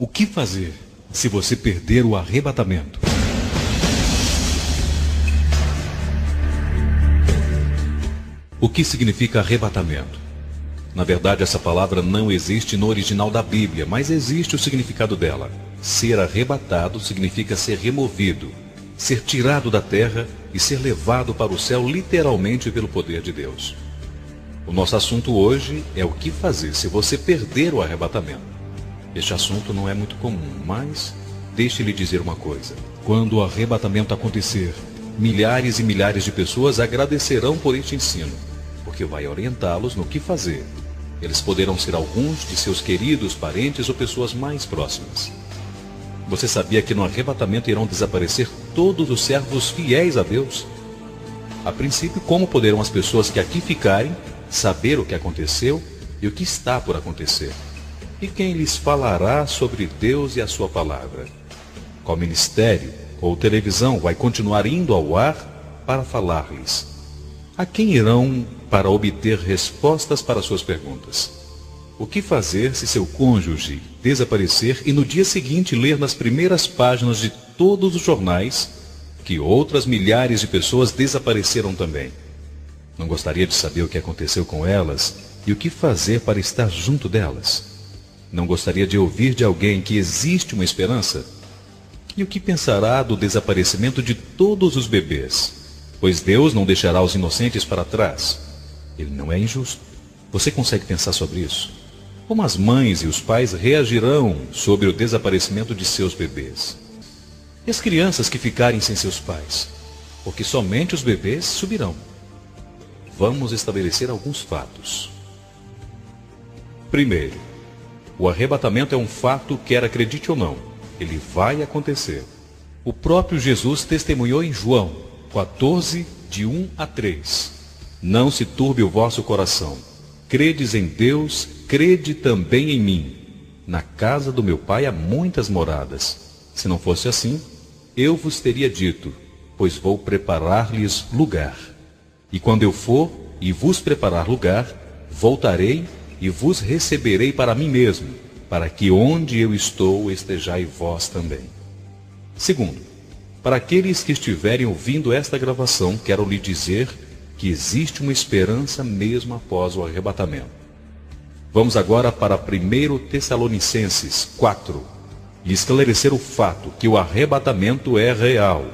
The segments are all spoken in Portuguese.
O que fazer se você perder o arrebatamento? O que significa arrebatamento? Na verdade, essa palavra não existe no original da Bíblia, mas existe o significado dela. Ser arrebatado significa ser removido, ser tirado da terra e ser levado para o céu literalmente pelo poder de Deus. O nosso assunto hoje é o que fazer se você perder o arrebatamento. Este assunto não é muito comum, mas deixe-lhe dizer uma coisa. Quando o arrebatamento acontecer, milhares e milhares de pessoas agradecerão por este ensino, porque vai orientá-los no que fazer. Eles poderão ser alguns de seus queridos parentes ou pessoas mais próximas. Você sabia que no arrebatamento irão desaparecer todos os servos fiéis a Deus? A princípio, como poderão as pessoas que aqui ficarem saber o que aconteceu e o que está por acontecer? E quem lhes falará sobre Deus e a sua palavra? Qual ministério ou televisão vai continuar indo ao ar para falar-lhes? A quem irão para obter respostas para suas perguntas? O que fazer se seu cônjuge desaparecer e no dia seguinte ler nas primeiras páginas de todos os jornais que outras milhares de pessoas desapareceram também? Não gostaria de saber o que aconteceu com elas e o que fazer para estar junto delas? Não gostaria de ouvir de alguém que existe uma esperança? E o que pensará do desaparecimento de todos os bebês? Pois Deus não deixará os inocentes para trás. Ele não é injusto. Você consegue pensar sobre isso? Como as mães e os pais reagirão sobre o desaparecimento de seus bebês? E as crianças que ficarem sem seus pais? Porque somente os bebês subirão. Vamos estabelecer alguns fatos. Primeiro, o arrebatamento é um fato, quer acredite ou não. Ele vai acontecer. O próprio Jesus testemunhou em João 14, de 1 a 3. Não se turbe o vosso coração. Credes em Deus, crede também em mim. Na casa do meu Pai há muitas moradas. Se não fosse assim, eu vos teria dito, pois vou preparar-lhes lugar. E quando eu for e vos preparar lugar, voltarei e vos receberei para mim mesmo, para que onde eu estou estejais vós também. Segundo, para aqueles que estiverem ouvindo esta gravação, quero lhe dizer que existe uma esperança mesmo após o arrebatamento. Vamos agora para 1 Tessalonicenses 4 e esclarecer o fato que o arrebatamento é real.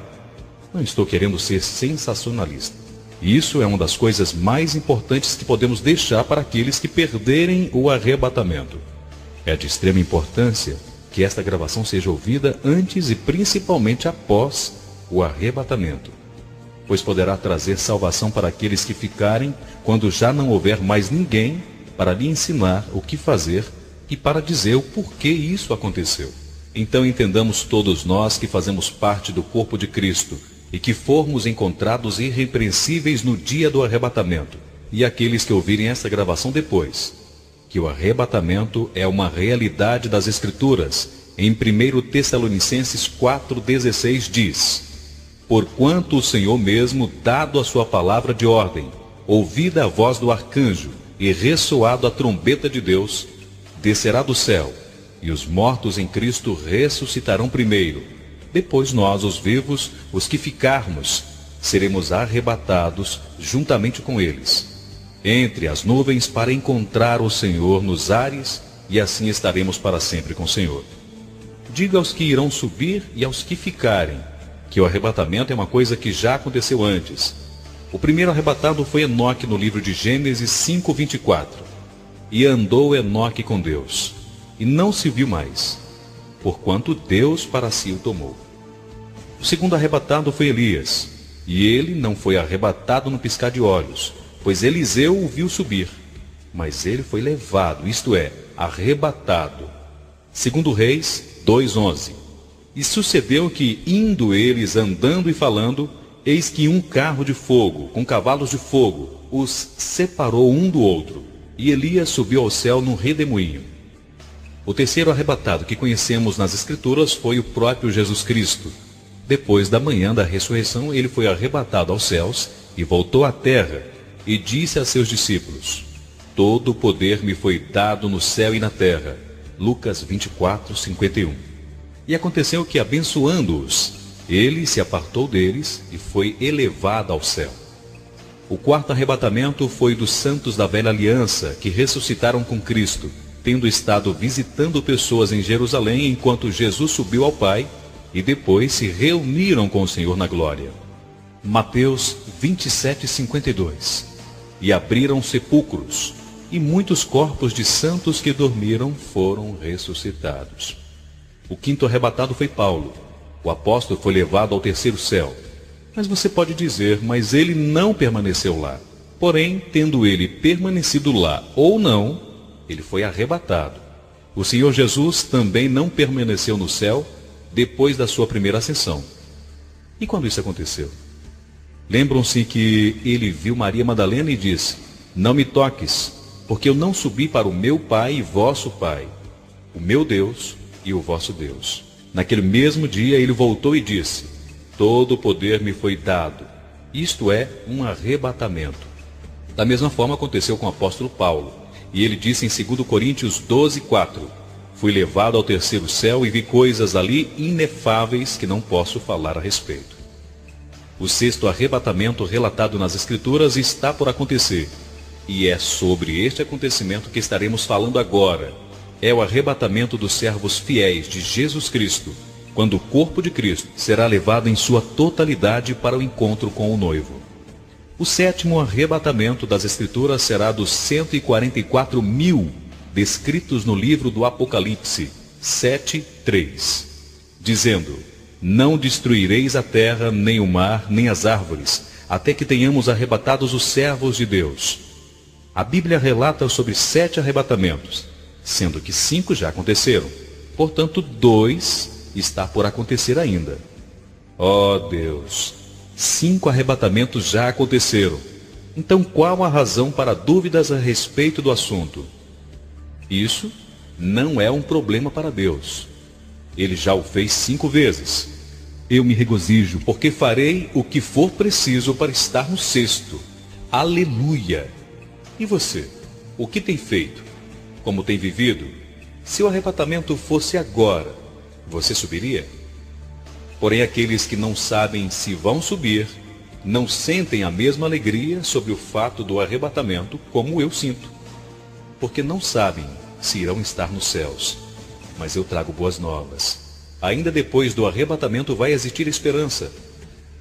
Não estou querendo ser sensacionalista. Isso é uma das coisas mais importantes que podemos deixar para aqueles que perderem o arrebatamento. É de extrema importância que esta gravação seja ouvida antes e principalmente após o arrebatamento, pois poderá trazer salvação para aqueles que ficarem quando já não houver mais ninguém para lhe ensinar o que fazer e para dizer o porquê isso aconteceu. Então entendamos todos nós que fazemos parte do corpo de Cristo e que formos encontrados irrepreensíveis no dia do arrebatamento, e aqueles que ouvirem esta gravação depois, que o arrebatamento é uma realidade das Escrituras. Em 1 Tessalonicenses 4,16 diz: porquanto o Senhor mesmo, dado a sua palavra de ordem, ouvida a voz do arcanjo e ressoado a trombeta de Deus, descerá do céu, e os mortos em Cristo ressuscitarão primeiro. Depois nós, os vivos, os que ficarmos, seremos arrebatados juntamente com eles, entre as nuvens, para encontrar o Senhor nos ares, e assim estaremos para sempre com o Senhor. Diga aos que irão subir e aos que ficarem, que o arrebatamento é uma coisa que já aconteceu antes. O primeiro arrebatado foi Enoque no livro de Gênesis 5:24. E andou Enoque com Deus, e não se viu mais, porquanto Deus para si o tomou. O segundo arrebatado foi Elias, e ele não foi arrebatado no piscar de olhos, pois Eliseu o viu subir, mas ele foi levado, isto é, arrebatado. Segundo Reis 2:11. E sucedeu que, indo eles andando e falando, eis que um carro de fogo, com cavalos de fogo, os separou um do outro, e Elias subiu ao céu num redemoinho. O terceiro arrebatado que conhecemos nas Escrituras foi o próprio Jesus Cristo. Depois da manhã da ressurreição, ele foi arrebatado aos céus e voltou à terra, e disse a seus discípulos: todo o poder me foi dado no céu e na terra. Lucas 24:51. E aconteceu que, abençoando-os, ele se apartou deles e foi elevado ao céu. O quarto arrebatamento foi dos santos da velha aliança, que ressuscitaram com Cristo, tendo estado visitando pessoas em Jerusalém enquanto Jesus subiu ao Pai, e depois se reuniram com o Senhor na glória. Mateus 27:52. E abriram sepulcros, e muitos corpos de santos que dormiram foram ressuscitados. O quinto arrebatado foi Paulo. O apóstolo foi levado ao terceiro céu. Mas você pode dizer, mas ele não permaneceu lá. Porém, tendo ele permanecido lá ou não, ele foi arrebatado. O Senhor Jesus também não permaneceu no céu depois da sua primeira ascensão. E quando isso aconteceu? Lembram-se que ele viu Maria Madalena e disse: não me toques, porque eu não subi para o meu Pai e vosso Pai, o meu Deus e o vosso Deus. Naquele mesmo dia ele voltou e disse: todo o poder me foi dado. Isto é um arrebatamento. Da mesma forma aconteceu com o apóstolo Paulo. E ele disse em 2 Coríntios 12:4: fui levado ao terceiro céu e vi coisas ali inefáveis que não posso falar a respeito. O sexto arrebatamento relatado nas Escrituras está por acontecer. E é sobre este acontecimento que estaremos falando agora. É o arrebatamento dos servos fiéis de Jesus Cristo, quando o corpo de Cristo será levado em sua totalidade para o encontro com o noivo. O sétimo arrebatamento das Escrituras será dos 144.000 descritos no livro do Apocalipse 7:3, dizendo: não destruireis a terra, nem o mar, nem as árvores, até que tenhamos arrebatados os servos de Deus. A Bíblia relata sobre 7 arrebatamentos, sendo que 5 já aconteceram. Portanto, 2 está por acontecer ainda. Ó Deus, 5 arrebatamentos já aconteceram. Então qual a razão para dúvidas a respeito do assunto? Isso não é um problema para Deus. Ele já o fez 5 vezes. Eu me regozijo, porque farei o que for preciso para estar no sexto. Aleluia! E você? O que tem feito? Como tem vivido? Se o arrebatamento fosse agora, você subiria? Porém, aqueles que não sabem se vão subir, não sentem a mesma alegria sobre o fato do arrebatamento como eu sinto. Porque não sabem se irão estar nos céus. Mas eu trago boas novas. Ainda depois do arrebatamento vai existir esperança.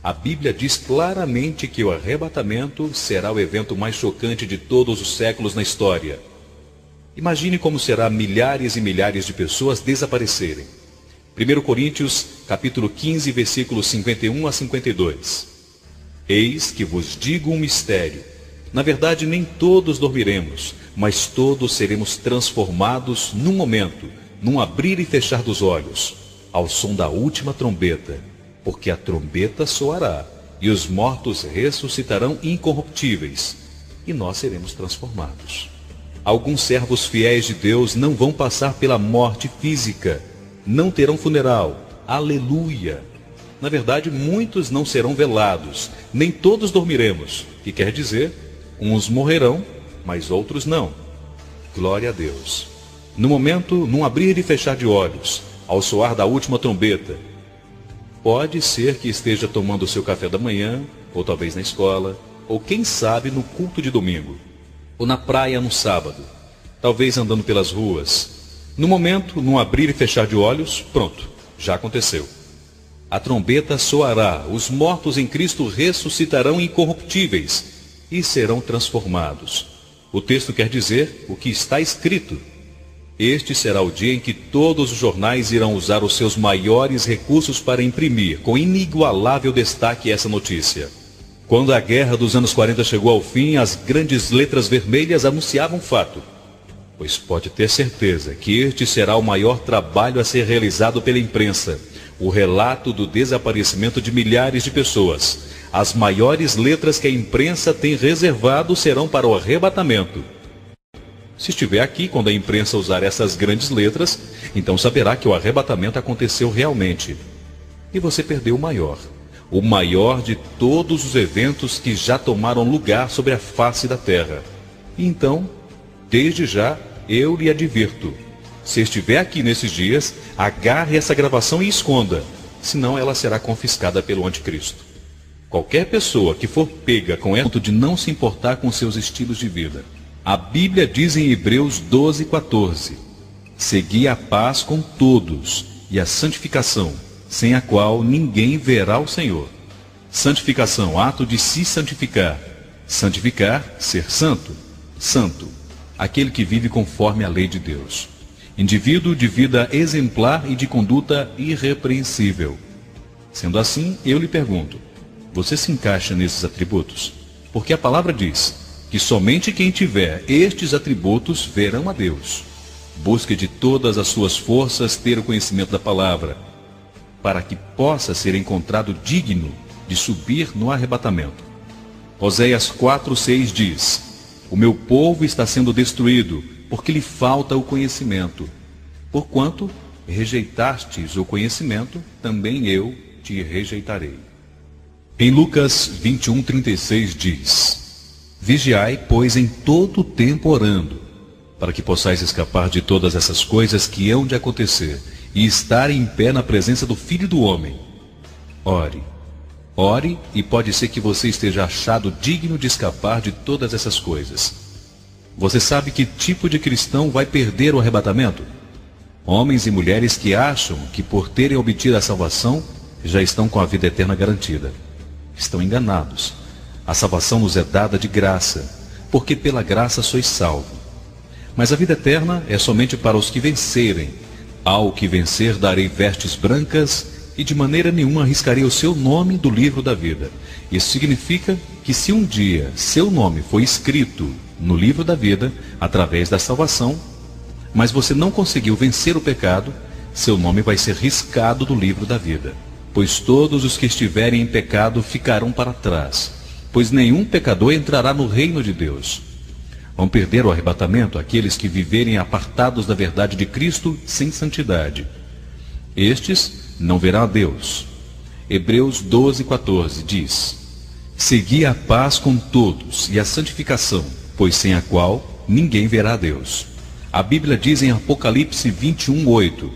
A Bíblia diz claramente que o arrebatamento será o evento mais chocante de todos os séculos na história. Imagine como será milhares e milhares de pessoas desaparecerem. 1 Coríntios, capítulo 15, versículos 51 a 52. Eis que vos digo um mistério. Na verdade, nem todos dormiremos, mas todos seremos transformados num momento, num abrir e fechar dos olhos, ao som da última trombeta, porque a trombeta soará, e os mortos ressuscitarão incorruptíveis, e nós seremos transformados. Alguns servos fiéis de Deus não vão passar pela morte física, não terão funeral. Aleluia! Na verdade, muitos não serão velados, nem todos dormiremos, que quer dizer, uns morrerão, mas outros não. Glória a Deus! No momento, num abrir e fechar de olhos, ao soar da última trombeta, pode ser que esteja tomando o seu café da manhã, ou talvez na escola, ou quem sabe no culto de domingo, ou na praia no sábado, talvez andando pelas ruas. No momento, num abrir e fechar de olhos, pronto, já aconteceu. A trombeta soará, os mortos em Cristo ressuscitarão incorruptíveis e serão transformados. O texto quer dizer o que está escrito. Este será o dia em que todos os jornais irão usar os seus maiores recursos para imprimir com inigualável destaque essa notícia. Quando a guerra dos anos 40 chegou ao fim, as grandes letras vermelhas anunciavam o fato. Pois pode ter certeza que este será o maior trabalho a ser realizado pela imprensa. O relato do desaparecimento de milhares de pessoas. As maiores letras que a imprensa tem reservado serão para o arrebatamento. Se estiver aqui quando a imprensa usar essas grandes letras, então saberá que o arrebatamento aconteceu realmente. E você perdeu o maior de todos os eventos que já tomaram lugar sobre a face da terra. E então, desde já, eu lhe advirto, Se estiver aqui nesses dias, agarre essa gravação e esconda, senão ela será confiscada pelo anticristo. Qualquer pessoa que for pega com o ponto de não se importar com seus estilos de vida. A Bíblia diz em Hebreus 12:14, segui a paz com todos e a santificação, sem a qual ninguém verá o Senhor. Santificação, ato de se santificar. Santificar, ser santo. Santo, aquele que vive conforme a lei de Deus. Indivíduo de vida exemplar e de conduta irrepreensível. Sendo assim, eu lhe pergunto, você se encaixa nesses atributos? Porque a palavra diz que somente quem tiver estes atributos verão a Deus. Busque de todas as suas forças ter o conhecimento da palavra, para que possa ser encontrado digno de subir no arrebatamento. Oséias 4:6 diz, o meu povo está sendo destruído, porque lhe falta o conhecimento. Porquanto rejeitastes o conhecimento, também eu te rejeitarei. Em Lucas 21:36 diz, vigiai, pois, em todo o tempo orando, para que possais escapar de todas essas coisas que hão de acontecer, e estar em pé na presença do Filho do Homem. Ore. Ore, e pode ser que você esteja achado digno de escapar de todas essas coisas. Você sabe que tipo de cristão vai perder o arrebatamento? Homens e mulheres que acham que por terem obtido a salvação, já estão com a vida eterna garantida. Estão enganados. A salvação nos é dada de graça, porque pela graça sois salvo. Mas a vida eterna é somente para os que vencerem. Ao que vencer darei vestes brancas, e de maneira nenhuma arriscarei o seu nome do livro da vida. Isso significa que se um dia seu nome foi escrito no livro da vida, através da salvação, mas você não conseguiu vencer o pecado, seu nome vai ser riscado do livro da vida. Pois todos os que estiverem em pecado ficarão para trás, pois nenhum pecador entrará no reino de Deus. Vão perder o arrebatamento aqueles que viverem apartados da verdade de Cristo sem santidade. Estes não verão a Deus. Hebreus 12:14 diz, segui a paz com todos e a santificação, pois sem a qual ninguém verá a Deus. A Bíblia diz em Apocalipse 21:8,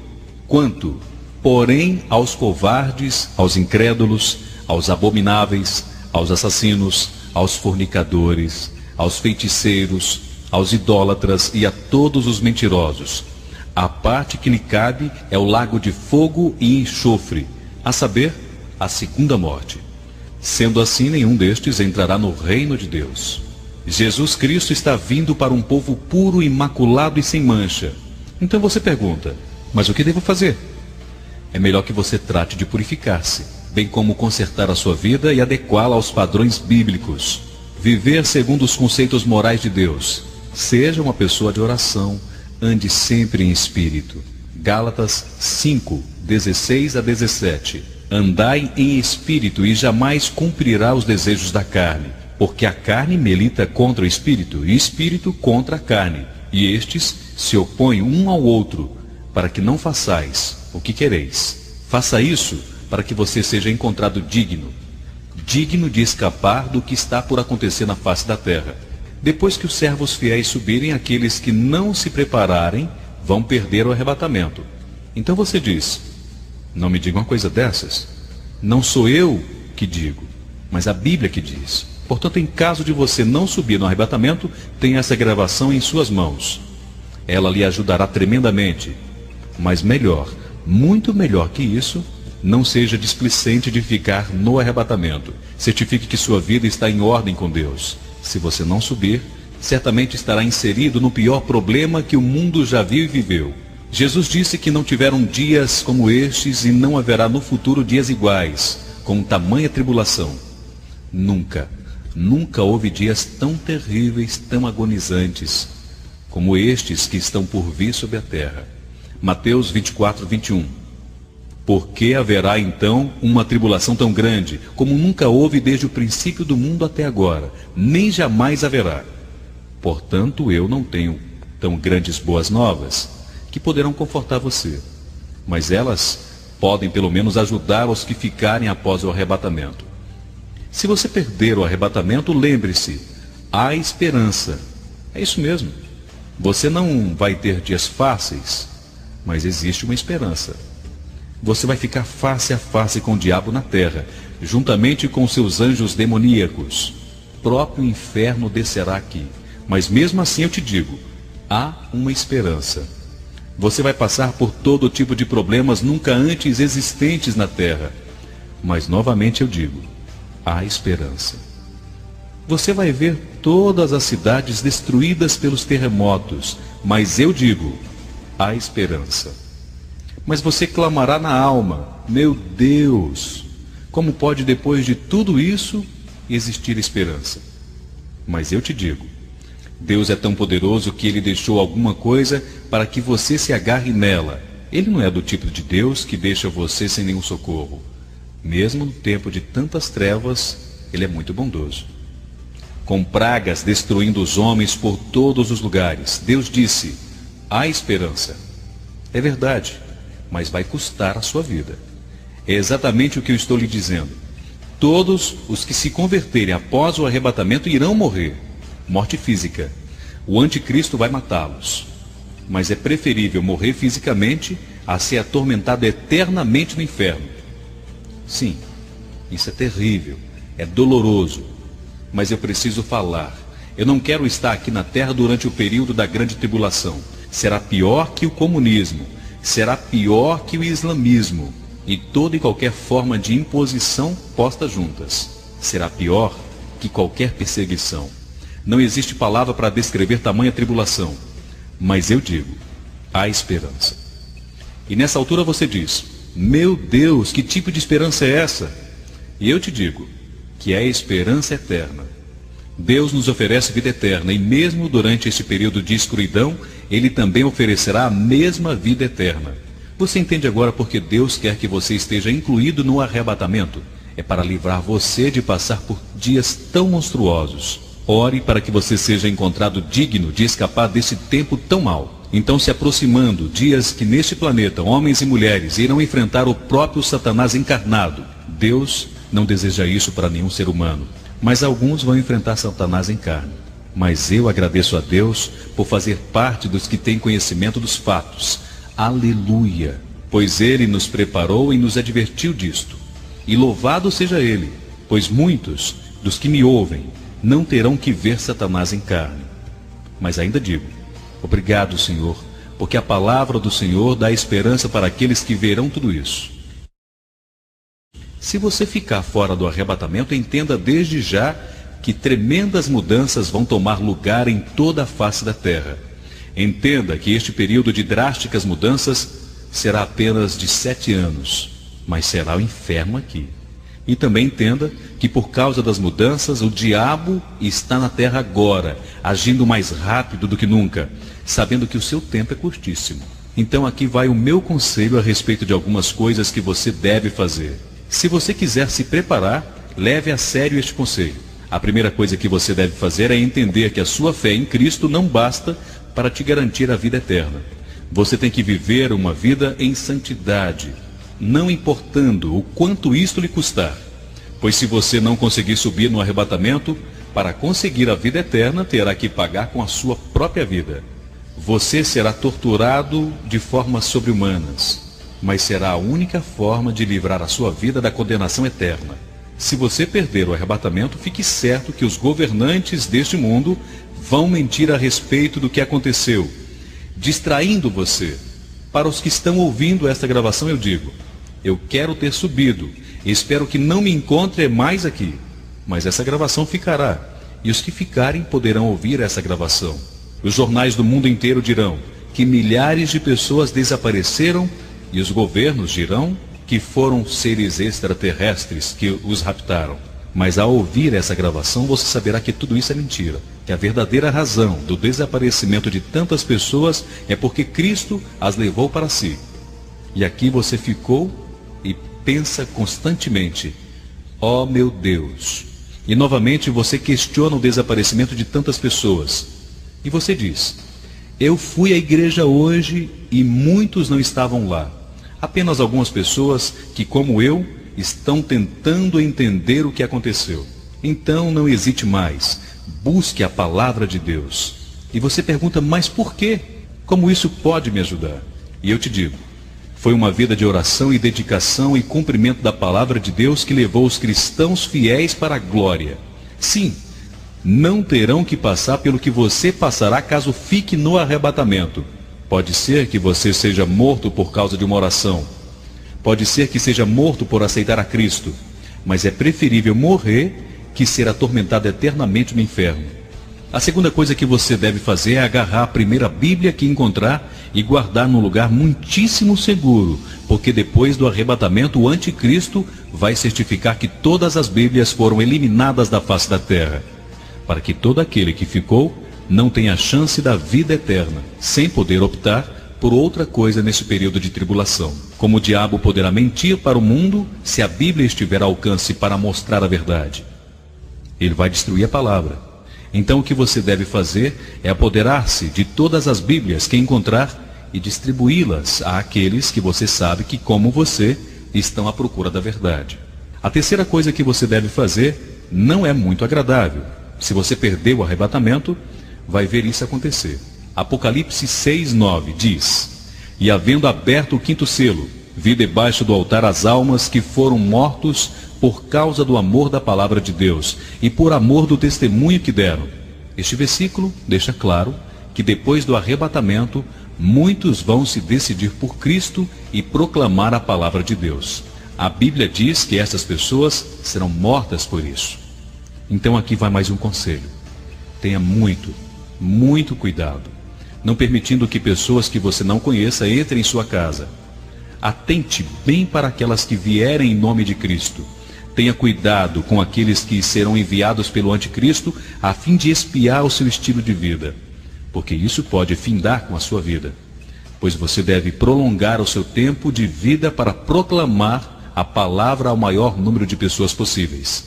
quanto, porém, aos covardes, aos incrédulos, aos abomináveis, aos assassinos, aos fornicadores, aos feiticeiros, aos idólatras e a todos os mentirosos, a parte que lhe cabe é o lago de fogo e enxofre, a saber, a segunda morte. Sendo assim, nenhum destes entrará no reino de Deus. Jesus Cristo está vindo para um povo puro, imaculado e sem mancha. Então você pergunta, mas o que devo fazer? É melhor que você trate de purificar-se, bem como consertar a sua vida e adequá-la aos padrões bíblicos. Viver segundo os conceitos morais de Deus. Seja uma pessoa de oração, ande sempre em espírito. Gálatas 5:16-17. Andai em espírito e jamais cumprirá os desejos da carne, porque a carne milita contra o espírito e o espírito contra a carne, e estes se opõem um ao outro, para que não façais o que quereis. Faça isso para que você seja encontrado digno de escapar do que está por acontecer na face da terra. Depois que os servos fiéis subirem, aqueles que não se prepararem vão perder o arrebatamento. Então você diz, não me diga uma coisa dessas. Não sou eu que digo, mas a Bíblia que diz. Portanto, em caso de você não subir no arrebatamento, tenha essa gravação em suas mãos. Ela lhe ajudará tremendamente. Mas melhor, muito melhor que isso, não seja displicente de ficar no arrebatamento. Certifique que sua vida está em ordem com Deus. Se você não subir, certamente estará inserido no pior problema que o mundo já viu e viveu. Jesus disse que não tiveram dias como estes e não haverá no futuro dias iguais, com tamanha tribulação. Nunca houve dias tão terríveis, tão agonizantes, como estes que estão por vir sobre a terra. Mateus 24:21. Por que haverá então uma tribulação tão grande, como nunca houve desde o princípio do mundo até agora, nem jamais haverá? Portanto, eu não tenho tão grandes boas novas, que poderão confortar você, mas elas podem pelo menos ajudar os que ficarem após o arrebatamento. Se você perder o arrebatamento, lembre-se, há esperança. É isso mesmo. Você não vai ter dias fáceis, mas existe uma esperança. Você vai ficar face a face com o diabo na terra, juntamente com seus anjos demoníacos. O próprio inferno descerá aqui. Mas mesmo assim eu te digo, há uma esperança. Você vai passar por todo tipo de problemas nunca antes existentes na terra. Mas novamente eu digo, há esperança. Você vai ver todas as cidades destruídas pelos terremotos, mas eu digo, há esperança. Mas você clamará na alma, meu Deus, como pode depois de tudo isso existir esperança? Mas eu te digo, Deus é tão poderoso que Ele deixou alguma coisa para que você se agarre nela. Ele não é do tipo de Deus que deixa você sem nenhum socorro. Mesmo no tempo de tantas trevas, Ele é muito bondoso. Com pragas destruindo os homens por todos os lugares, Deus disse, há esperança. É verdade, mas vai custar a sua vida. É exatamente o que eu estou lhe dizendo. Todos os que se converterem após o arrebatamento irão morrer. Morte física. O anticristo vai matá-los. Mas é preferível morrer fisicamente a ser atormentado eternamente no inferno. Sim, isso é terrível, é doloroso. Mas eu preciso falar. Eu não quero estar aqui na terra durante o período da grande tribulação. Será pior que o comunismo. Será pior que o islamismo. E toda e qualquer forma de imposição posta juntas. Será pior que qualquer perseguição. Não existe palavra para descrever tamanha tribulação. Mas eu digo, há esperança. E nessa altura você diz, meu Deus, que tipo de esperança é essa? E eu te digo, que é a esperança eterna. Deus nos oferece vida eterna, e mesmo durante este período de escuridão, Ele também oferecerá a mesma vida eterna. Você entende agora porque Deus quer que você esteja incluído no arrebatamento? É para livrar você de passar por dias tão monstruosos. Ore para que você seja encontrado digno de escapar desse tempo tão mau. Então, se aproximando dias que neste planeta homens e mulheres irão enfrentar o próprio Satanás encarnado. Deus não deseja isso para nenhum ser humano. Mas alguns vão enfrentar Satanás em carne. Mas eu agradeço a Deus por fazer parte dos que têm conhecimento dos fatos. Aleluia! Pois Ele nos preparou e nos advertiu disto. E louvado seja Ele, pois muitos dos que me ouvem não terão que ver Satanás em carne. Mas ainda digo, obrigado, Senhor, porque a palavra do Senhor dá esperança para aqueles que verão tudo isso. Se você ficar fora do arrebatamento, entenda desde já que tremendas mudanças vão tomar lugar em toda a face da terra. Entenda que este período de drásticas mudanças será apenas de 7 anos, mas será o inferno aqui. E também entenda que por causa das mudanças, o diabo está na terra agora, agindo mais rápido do que nunca, sabendo que o seu tempo é curtíssimo. Então aqui vai o meu conselho a respeito de algumas coisas que você deve fazer. Se você quiser se preparar, leve a sério este conselho. A primeira coisa que você deve fazer é entender que a sua fé em Cristo não basta para te garantir a vida eterna. Você tem que viver uma vida em santidade, não importando o quanto isto lhe custar. Pois se você não conseguir subir no arrebatamento, para conseguir a vida eterna, terá que pagar com a sua própria vida. Você será torturado de formas sobre-humanas, mas será a única forma de livrar a sua vida da condenação eterna. Se você perder o arrebatamento, fique certo que os governantes deste mundo vão mentir a respeito do que aconteceu, distraindo você. Para os que estão ouvindo esta gravação, eu digo, eu quero ter subido, e espero que não me encontre mais aqui. Mas essa gravação ficará, e os que ficarem poderão ouvir essa gravação. Os jornais do mundo inteiro dirão que milhares de pessoas desapareceram, e os governos dirão que foram seres extraterrestres que os raptaram. Mas ao ouvir essa gravação, você saberá que tudo isso é mentira. Que a verdadeira razão do desaparecimento de tantas pessoas é porque Cristo as levou para si. E aqui você ficou e pensa constantemente, ó meu Deus. E novamente você questiona o desaparecimento de tantas pessoas. E você diz, eu fui à igreja hoje e muitos não estavam lá. Apenas algumas pessoas que, como eu, estão tentando entender o que aconteceu. Então não hesite mais, busque a palavra de Deus. E você pergunta, mas por quê? Como isso pode me ajudar? E eu te digo, foi uma vida de oração e dedicação e cumprimento da palavra de Deus que levou os cristãos fiéis para a glória. Sim, não terão que passar pelo que você passará caso fique no arrebatamento. Pode ser que você seja morto por causa de uma oração. Pode ser que seja morto por aceitar a Cristo. Mas é preferível morrer que ser atormentado eternamente no inferno. A segunda coisa que você deve fazer é agarrar a primeira Bíblia que encontrar e guardar num lugar muitíssimo seguro, porque depois do arrebatamento o anticristo vai certificar que todas as Bíblias foram eliminadas da face da terra, para que todo aquele que ficou não tenha chance da vida eterna, sem poder optar por outra coisa nesse período de tribulação. Como o diabo poderá mentir para o mundo se a Bíblia estiver ao alcance para mostrar a verdade? Ele vai destruir a palavra. Então o que você deve fazer é apoderar-se de todas as Bíblias que encontrar e distribuí-las àqueles que você sabe que, como você, estão à procura da verdade. A terceira coisa que você deve fazer não é muito agradável. Se você perder o arrebatamento, vai ver isso acontecer. Apocalipse 6:9 diz: E havendo aberto o quinto selo, vi debaixo do altar as almas que foram mortos por causa do amor da palavra de Deus e por amor do testemunho que deram. Este versículo deixa claro que depois do arrebatamento, muitos vão se decidir por Cristo e proclamar a palavra de Deus. A Bíblia diz que essas pessoas serão mortas por isso. Então aqui vai mais um conselho. Tenha muito cuidado, não permitindo que pessoas que você não conheça entrem em sua casa. Atente bem para aquelas que vierem em nome de Cristo. Tenha cuidado com aqueles que serão enviados pelo anticristo a fim de espiar o seu estilo de vida, porque isso pode findar com a sua vida, pois você deve prolongar o seu tempo de vida para proclamar a palavra ao maior número de pessoas possíveis.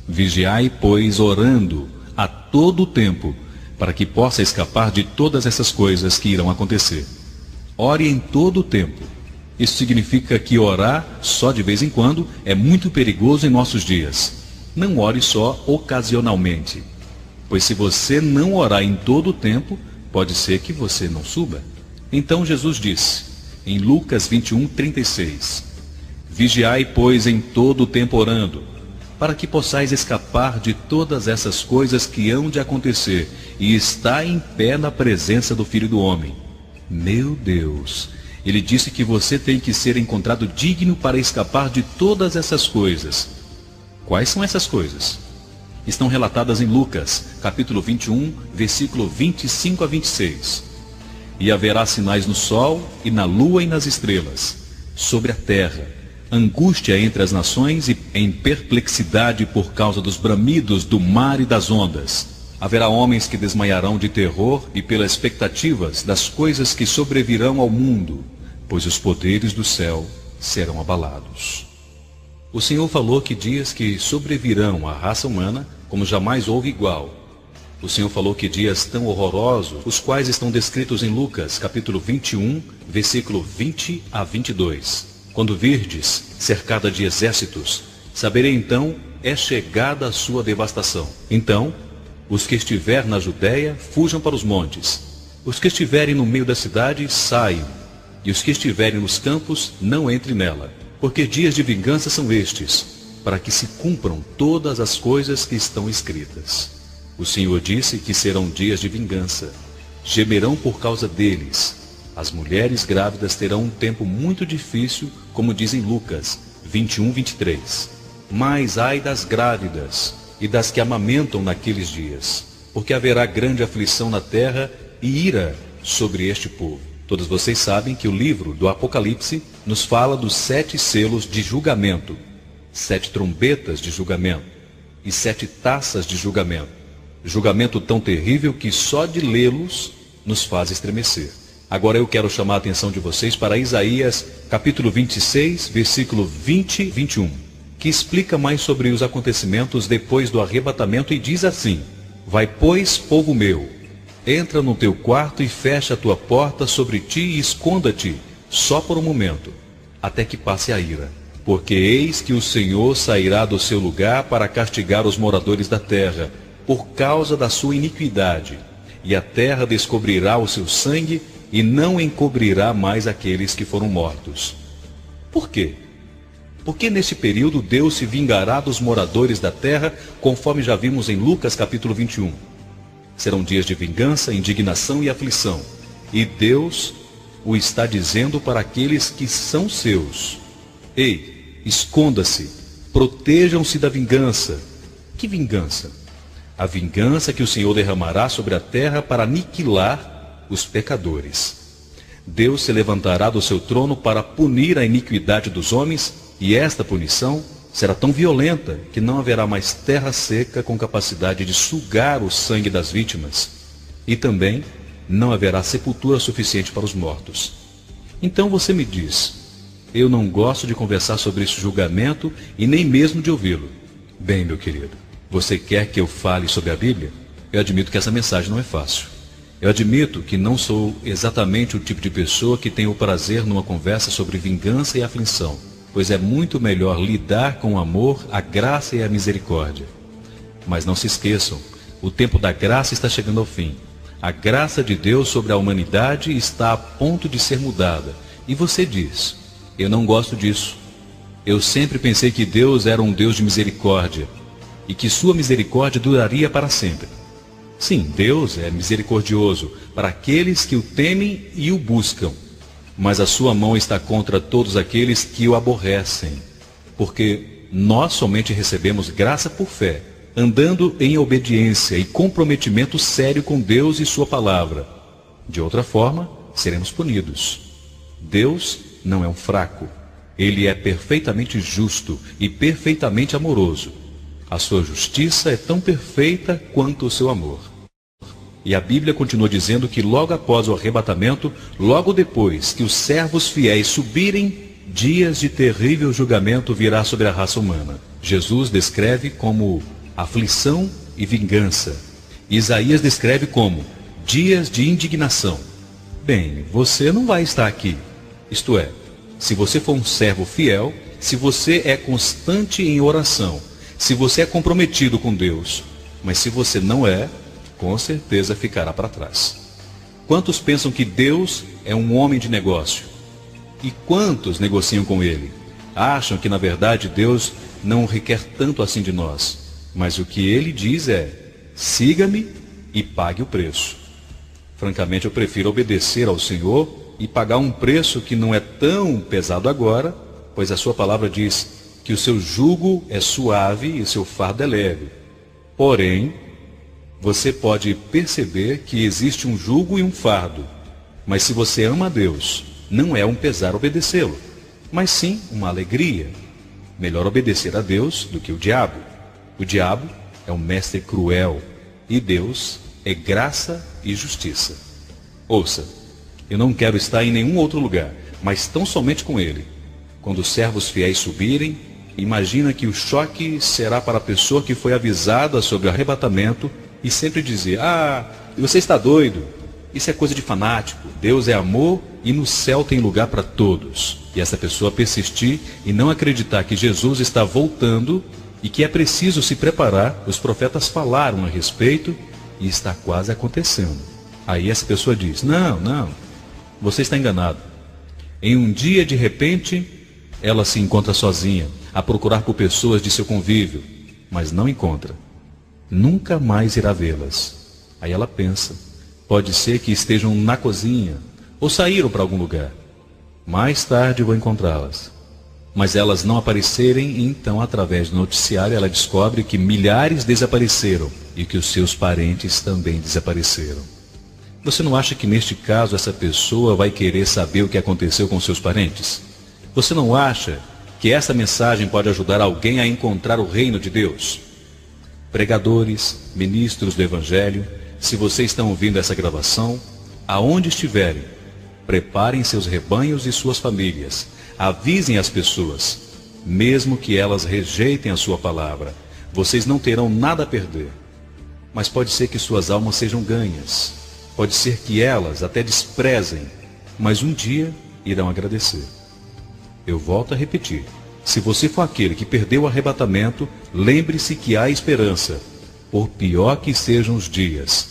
Vigiai, pois, orando a todo o tempo, para que possa escapar de todas essas coisas que irão acontecer. Ore em todo o tempo. Isso significa que orar só de vez em quando é muito perigoso em nossos dias. Não ore só ocasionalmente, pois se você não orar em todo o tempo, pode ser que você não suba. Então Jesus disse, em Lucas 21:36, Vigiai, pois, em todo o tempo orando, para que possais escapar de todas essas coisas que hão de acontecer e estar em pé na presença do Filho do Homem. Meu Deus! Ele disse que você tem que ser encontrado digno para escapar de todas essas coisas. Quais são essas coisas? Estão relatadas em Lucas, capítulo 21, versículo 25 a 26. E haverá sinais no sol, e na lua e nas estrelas, sobre a terra, angústia entre as nações e em perplexidade por causa dos bramidos do mar e das ondas. Haverá homens que desmaiarão de terror e pelas expectativas das coisas que sobrevirão ao mundo, pois os poderes do céu serão abalados. O Senhor falou que dias que sobrevirão à raça humana, como jamais houve igual. O Senhor falou que dias tão horrorosos, os quais estão descritos em Lucas, capítulo 21, versículo 20 a 22. Quando virdes, cercada de exércitos, saberei então, é chegada a sua devastação. Então, os que estiver na Judéia, fujam para os montes. Os que estiverem no meio da cidade, saiam. E os que estiverem nos campos, não entrem nela. Porque dias de vingança são estes, para que se cumpram todas as coisas que estão escritas. O Senhor disse que serão dias de vingança. Gemerão por causa deles. As mulheres grávidas terão um tempo muito difícil, como diz em Lucas 21:23. Mas ai das grávidas e das que amamentam naqueles dias, porque haverá grande aflição na terra e ira sobre este povo. Todos vocês sabem que o livro do Apocalipse nos fala dos 7 selos de julgamento, 7 trombetas de julgamento e 7 taças de julgamento. Julgamento tão terrível que só de lê-los nos faz estremecer. Agora eu quero chamar a atenção de vocês para Isaías, capítulo 26, versículo 20 e 21, que explica mais sobre os acontecimentos depois do arrebatamento e diz assim: Vai, pois, povo meu, entra no teu quarto e fecha a tua porta sobre ti e esconda-te, só por um momento, até que passe a ira. Porque eis que o Senhor sairá do seu lugar para castigar os moradores da terra, por causa da sua iniquidade, e a terra descobrirá o seu sangue, e não encobrirá mais aqueles que foram mortos. Por quê? Porque neste período Deus se vingará dos moradores da terra, conforme já vimos em Lucas capítulo 21. Serão dias de vingança, indignação e aflição. E Deus o está dizendo para aqueles que são seus. Ei, esconda-se, protejam-se da vingança. Que vingança? A vingança que o Senhor derramará sobre a terra para aniquilar os pecadores. Deus se levantará do seu trono para punir a iniquidade dos homens, e esta punição será tão violenta que não haverá mais terra seca com capacidade de sugar o sangue das vítimas, e também não haverá sepultura suficiente para os mortos. Então você me diz: eu não gosto de conversar sobre esse julgamento e nem mesmo de ouvi-lo. Bem, meu querido, você quer que eu fale sobre a Bíblia? Eu admito que essa mensagem não é fácil. Eu admito que não sou exatamente o tipo de pessoa que tem o prazer numa conversa sobre vingança e aflição, pois é muito melhor lidar com o amor, a graça e a misericórdia. Mas não se esqueçam, o tempo da graça está chegando ao fim. A graça de Deus sobre a humanidade está a ponto de ser mudada. E você diz: eu não gosto disso. Eu sempre pensei que Deus era um Deus de misericórdia e que sua misericórdia duraria para sempre. Sim, Deus é misericordioso para aqueles que o temem e o buscam, mas a sua mão está contra todos aqueles que o aborrecem, porque nós somente recebemos graça por fé, andando em obediência e comprometimento sério com Deus e sua palavra. De outra forma, seremos punidos. Deus não é um fraco. Ele é perfeitamente justo e perfeitamente amoroso. A sua justiça é tão perfeita quanto o seu amor. E a Bíblia continua dizendo que logo após o arrebatamento, logo depois que os servos fiéis subirem, dias de terrível julgamento virá sobre a raça humana. Jesus descreve como aflição e vingança. Isaías descreve como dias de indignação. Bem, você não vai estar aqui. Isto é, se você for um servo fiel, se você é constante em oração, se você é comprometido com Deus, mas se você não é, com certeza ficará para trás. Quantos pensam que Deus é um homem de negócio? E quantos negociam com Ele? Acham que na verdade Deus não requer tanto assim de nós, mas o que Ele diz é: siga-me e pague o preço. Francamente, eu prefiro obedecer ao Senhor e pagar um preço que não é tão pesado agora, pois a sua palavra diz que o seu jugo é suave e o seu fardo é leve. Porém, você pode perceber que existe um jugo e um fardo, mas se você ama a Deus, não é um pesar obedecê-lo, mas sim uma alegria. Melhor obedecer a Deus do que o diabo. O diabo é um mestre cruel e Deus é graça e justiça. Ouça, eu não quero estar em nenhum outro lugar, mas tão somente com Ele. Quando os servos fiéis subirem, imagina que o choque será para a pessoa que foi avisada sobre o arrebatamento e sempre dizer: ah, você está doido, isso é coisa de fanático, Deus é amor e no céu tem lugar para todos. E essa pessoa persistir e não acreditar que Jesus está voltando e que é preciso se preparar. Os profetas falaram a respeito e está quase acontecendo. Aí essa pessoa diz: não, você está enganado. Em um dia, de repente, ela se encontra sozinha, a procurar por pessoas de seu convívio, mas não encontra. Nunca mais irá vê-las. Aí ela pensa: pode ser que estejam na cozinha ou saíram para algum lugar. Mais tarde vou encontrá-las. Mas elas não aparecerem, e então, através do noticiário, ela descobre que milhares desapareceram e que os seus parentes também desapareceram. Você não acha que neste caso essa pessoa vai querer saber o que aconteceu com seus parentes? Você não acha que essa mensagem pode ajudar alguém a encontrar o reino de Deus? Pregadores, ministros do Evangelho, se vocês estão ouvindo essa gravação, aonde estiverem, preparem seus rebanhos e suas famílias. Avisem as pessoas, mesmo que elas rejeitem a sua palavra. Vocês não terão nada a perder. Mas pode ser que suas almas sejam ganhas. Pode ser que elas até desprezem, mas um dia irão agradecer. Eu volto a repetir. Se você for aquele que perdeu o arrebatamento, lembre-se que há esperança, por pior que sejam os dias.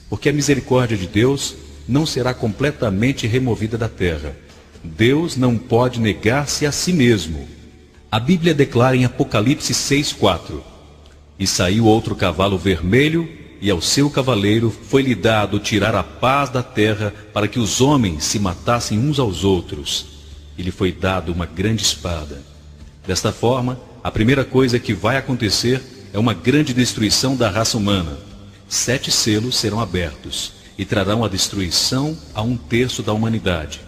Porque a misericórdia de Deus não será completamente removida da terra. Deus não pode negar-se a si mesmo. A Bíblia declara em Apocalipse 6:4: E saiu outro cavalo vermelho, e ao seu cavaleiro foi-lhe dado tirar a paz da terra, para que os homens se matassem uns aos outros. E lhe foi dado uma grande espada. Desta forma, a primeira coisa que vai acontecer é uma grande destruição da raça humana. 7 selos serão abertos e trarão a destruição a 1/3 da humanidade.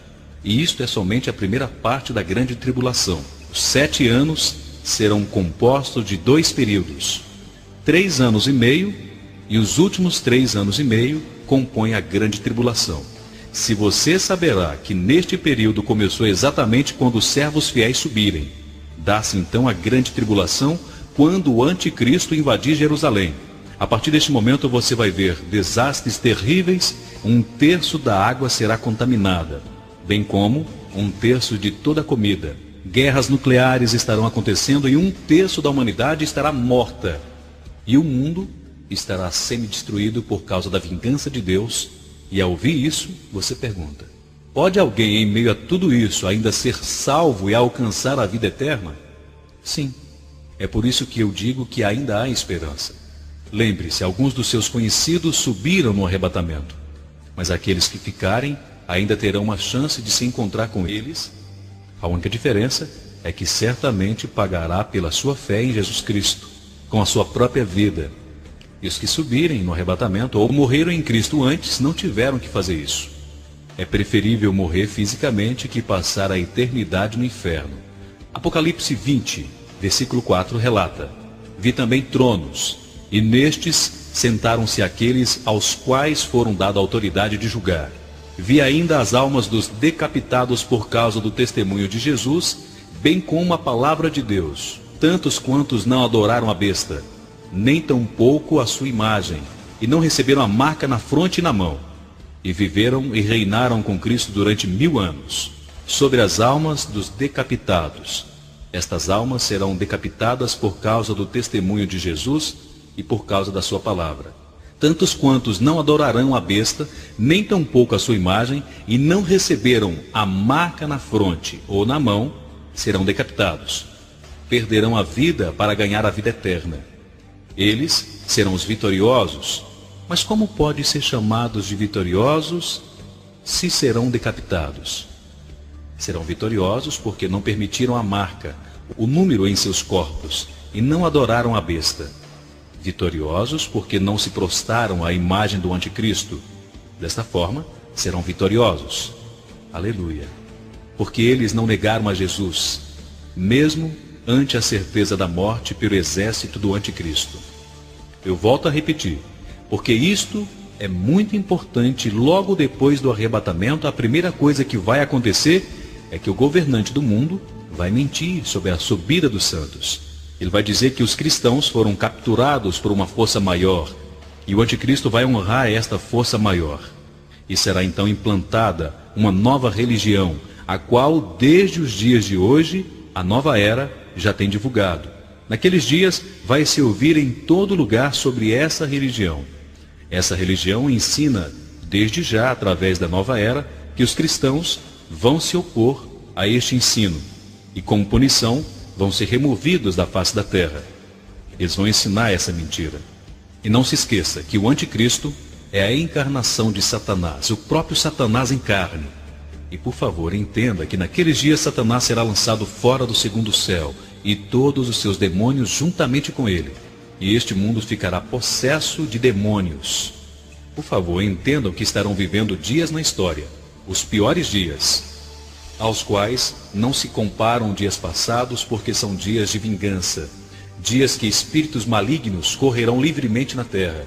E isto é somente a primeira parte da grande tribulação. Os 7 anos serão compostos de 2 períodos, 3 anos e meio, e os últimos 3 anos e meio compõem a grande tribulação. Se você saberá que neste período começou exatamente quando os servos fiéis subirem, dá-se então a grande tribulação quando o anticristo invadir Jerusalém. A partir deste momento você vai ver desastres terríveis, 1/3 da água será contaminada, bem como 1/3 de toda a comida. Guerras nucleares estarão acontecendo e 1/3 da humanidade estará morta. E o mundo estará semi-destruído por causa da vingança de Deus. E ao ouvir isso, você pergunta: pode alguém em meio a tudo isso ainda ser salvo e alcançar a vida eterna? Sim, é por isso que eu digo que ainda há esperança. Lembre-se, alguns dos seus conhecidos subiram no arrebatamento, mas aqueles que ficarem ainda terão uma chance de se encontrar com eles. A única diferença é que certamente pagará pela sua fé em Jesus Cristo, com a sua própria vida. E os que subirem no arrebatamento ou morreram em Cristo antes não tiveram que fazer isso. É preferível morrer fisicamente que passar a eternidade no inferno. Apocalipse 20, versículo 4 relata: Vi também tronos, e nestes sentaram-se aqueles aos quais foram dada a autoridade de julgar. Vi ainda as almas dos decapitados por causa do testemunho de Jesus, bem como a palavra de Deus, tantos quantos não adoraram a besta, nem tampouco a sua imagem, e não receberam a marca na fronte e na mão, e viveram e reinaram com Cristo durante 1000 anos, sobre as almas dos decapitados. Estas almas serão decapitadas por causa do testemunho de Jesus e por causa da sua palavra. Tantos quantos não adorarão a besta, nem tampouco a sua imagem, e não receberam a marca na fronte ou na mão, serão decapitados. Perderão a vida para ganhar a vida eterna. Eles serão os vitoriosos. Mas como pode ser chamados de vitoriosos se serão decapitados? Serão vitoriosos porque não permitiram a marca, o número em seus corpos, e não adoraram a besta. Vitoriosos porque não se prostraram à imagem do anticristo. Desta forma, serão vitoriosos. Aleluia. Porque eles não negaram a Jesus, mesmo ante a certeza da morte pelo exército do anticristo. Eu volto a repetir, porque isto é muito importante. Logo depois do arrebatamento, a primeira coisa que vai acontecer é que o governante do mundo vai mentir sobre a subida dos santos. Ele vai dizer que os cristãos foram capturados por uma força maior, e o anticristo vai honrar esta força maior. E será então implantada uma nova religião, a qual, desde os dias de hoje, a nova era já tem divulgado. Naqueles dias vai se ouvir em todo lugar sobre essa religião. Essa religião ensina, desde já, através da nova era, que os cristãos vão se opor a este ensino, e como punição, vão ser removidos da face da terra. Eles vão ensinar essa mentira. E não se esqueça que o anticristo é a encarnação de Satanás, o próprio Satanás em carne. E por favor, entenda que naqueles dias Satanás será lançado fora do segundo céu, e todos os seus demônios juntamente com ele. E este mundo ficará possesso de demônios. Por favor, entendam que estarão vivendo dias na história, os piores dias, aos quais não se comparam dias passados, porque são dias de vingança, dias que espíritos malignos correrão livremente na terra.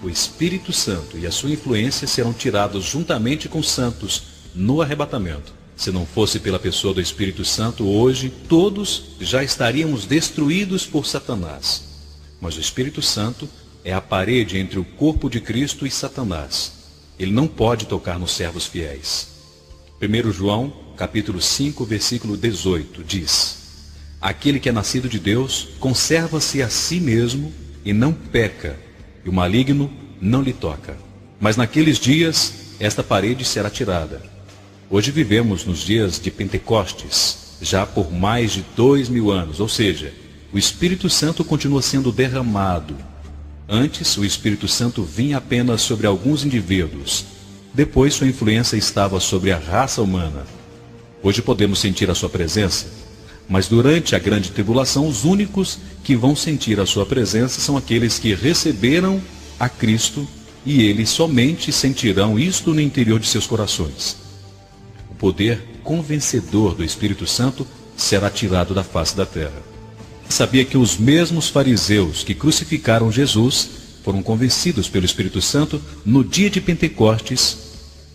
O Espírito Santo e a sua influência serão tirados juntamente com os santos no arrebatamento. Se não fosse pela pessoa do Espírito Santo, hoje todos já estaríamos destruídos por Satanás. Mas o Espírito Santo é a parede entre o corpo de Cristo e Satanás. Ele não pode tocar nos servos fiéis. 1 João, capítulo 5, versículo 18, diz: Aquele que é nascido de Deus conserva-se a si mesmo e não peca, e o maligno não lhe toca. Mas naqueles dias esta parede será tirada. Hoje vivemos nos dias de Pentecostes, já por mais de 2000 anos, ou seja, o Espírito Santo continua sendo derramado. Antes, o Espírito Santo vinha apenas sobre alguns indivíduos. Depois, sua influência estava sobre a raça humana. Hoje podemos sentir a sua presença, mas durante a grande tribulação, os únicos que vão sentir a sua presença são aqueles que receberam a Cristo, e eles somente sentirão isto no interior de seus corações. O poder convencedor do Espírito Santo será tirado da face da terra. Sabia que os mesmos fariseus que crucificaram Jesus foram convencidos pelo Espírito Santo no dia de Pentecostes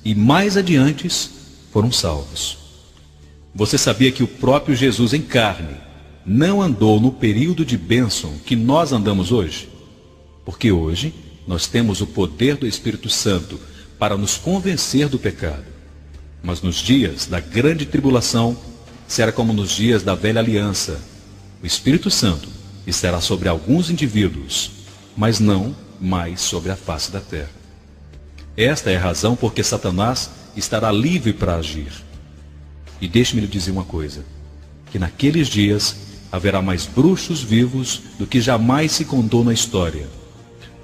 e mais adiante foram salvos. Você sabia que o próprio Jesus em carne não andou no período de bênção que nós andamos hoje? Porque hoje nós temos o poder do Espírito Santo para nos convencer do pecado. Mas nos dias da grande tribulação, será como nos dias da velha aliança. O Espírito Santo estará sobre alguns indivíduos, mas não mais sobre a face da terra. Esta é a razão porque Satanás estará livre para agir. E deixe-me lhe dizer uma coisa, que naqueles dias haverá mais bruxos vivos do que jamais se contou na história.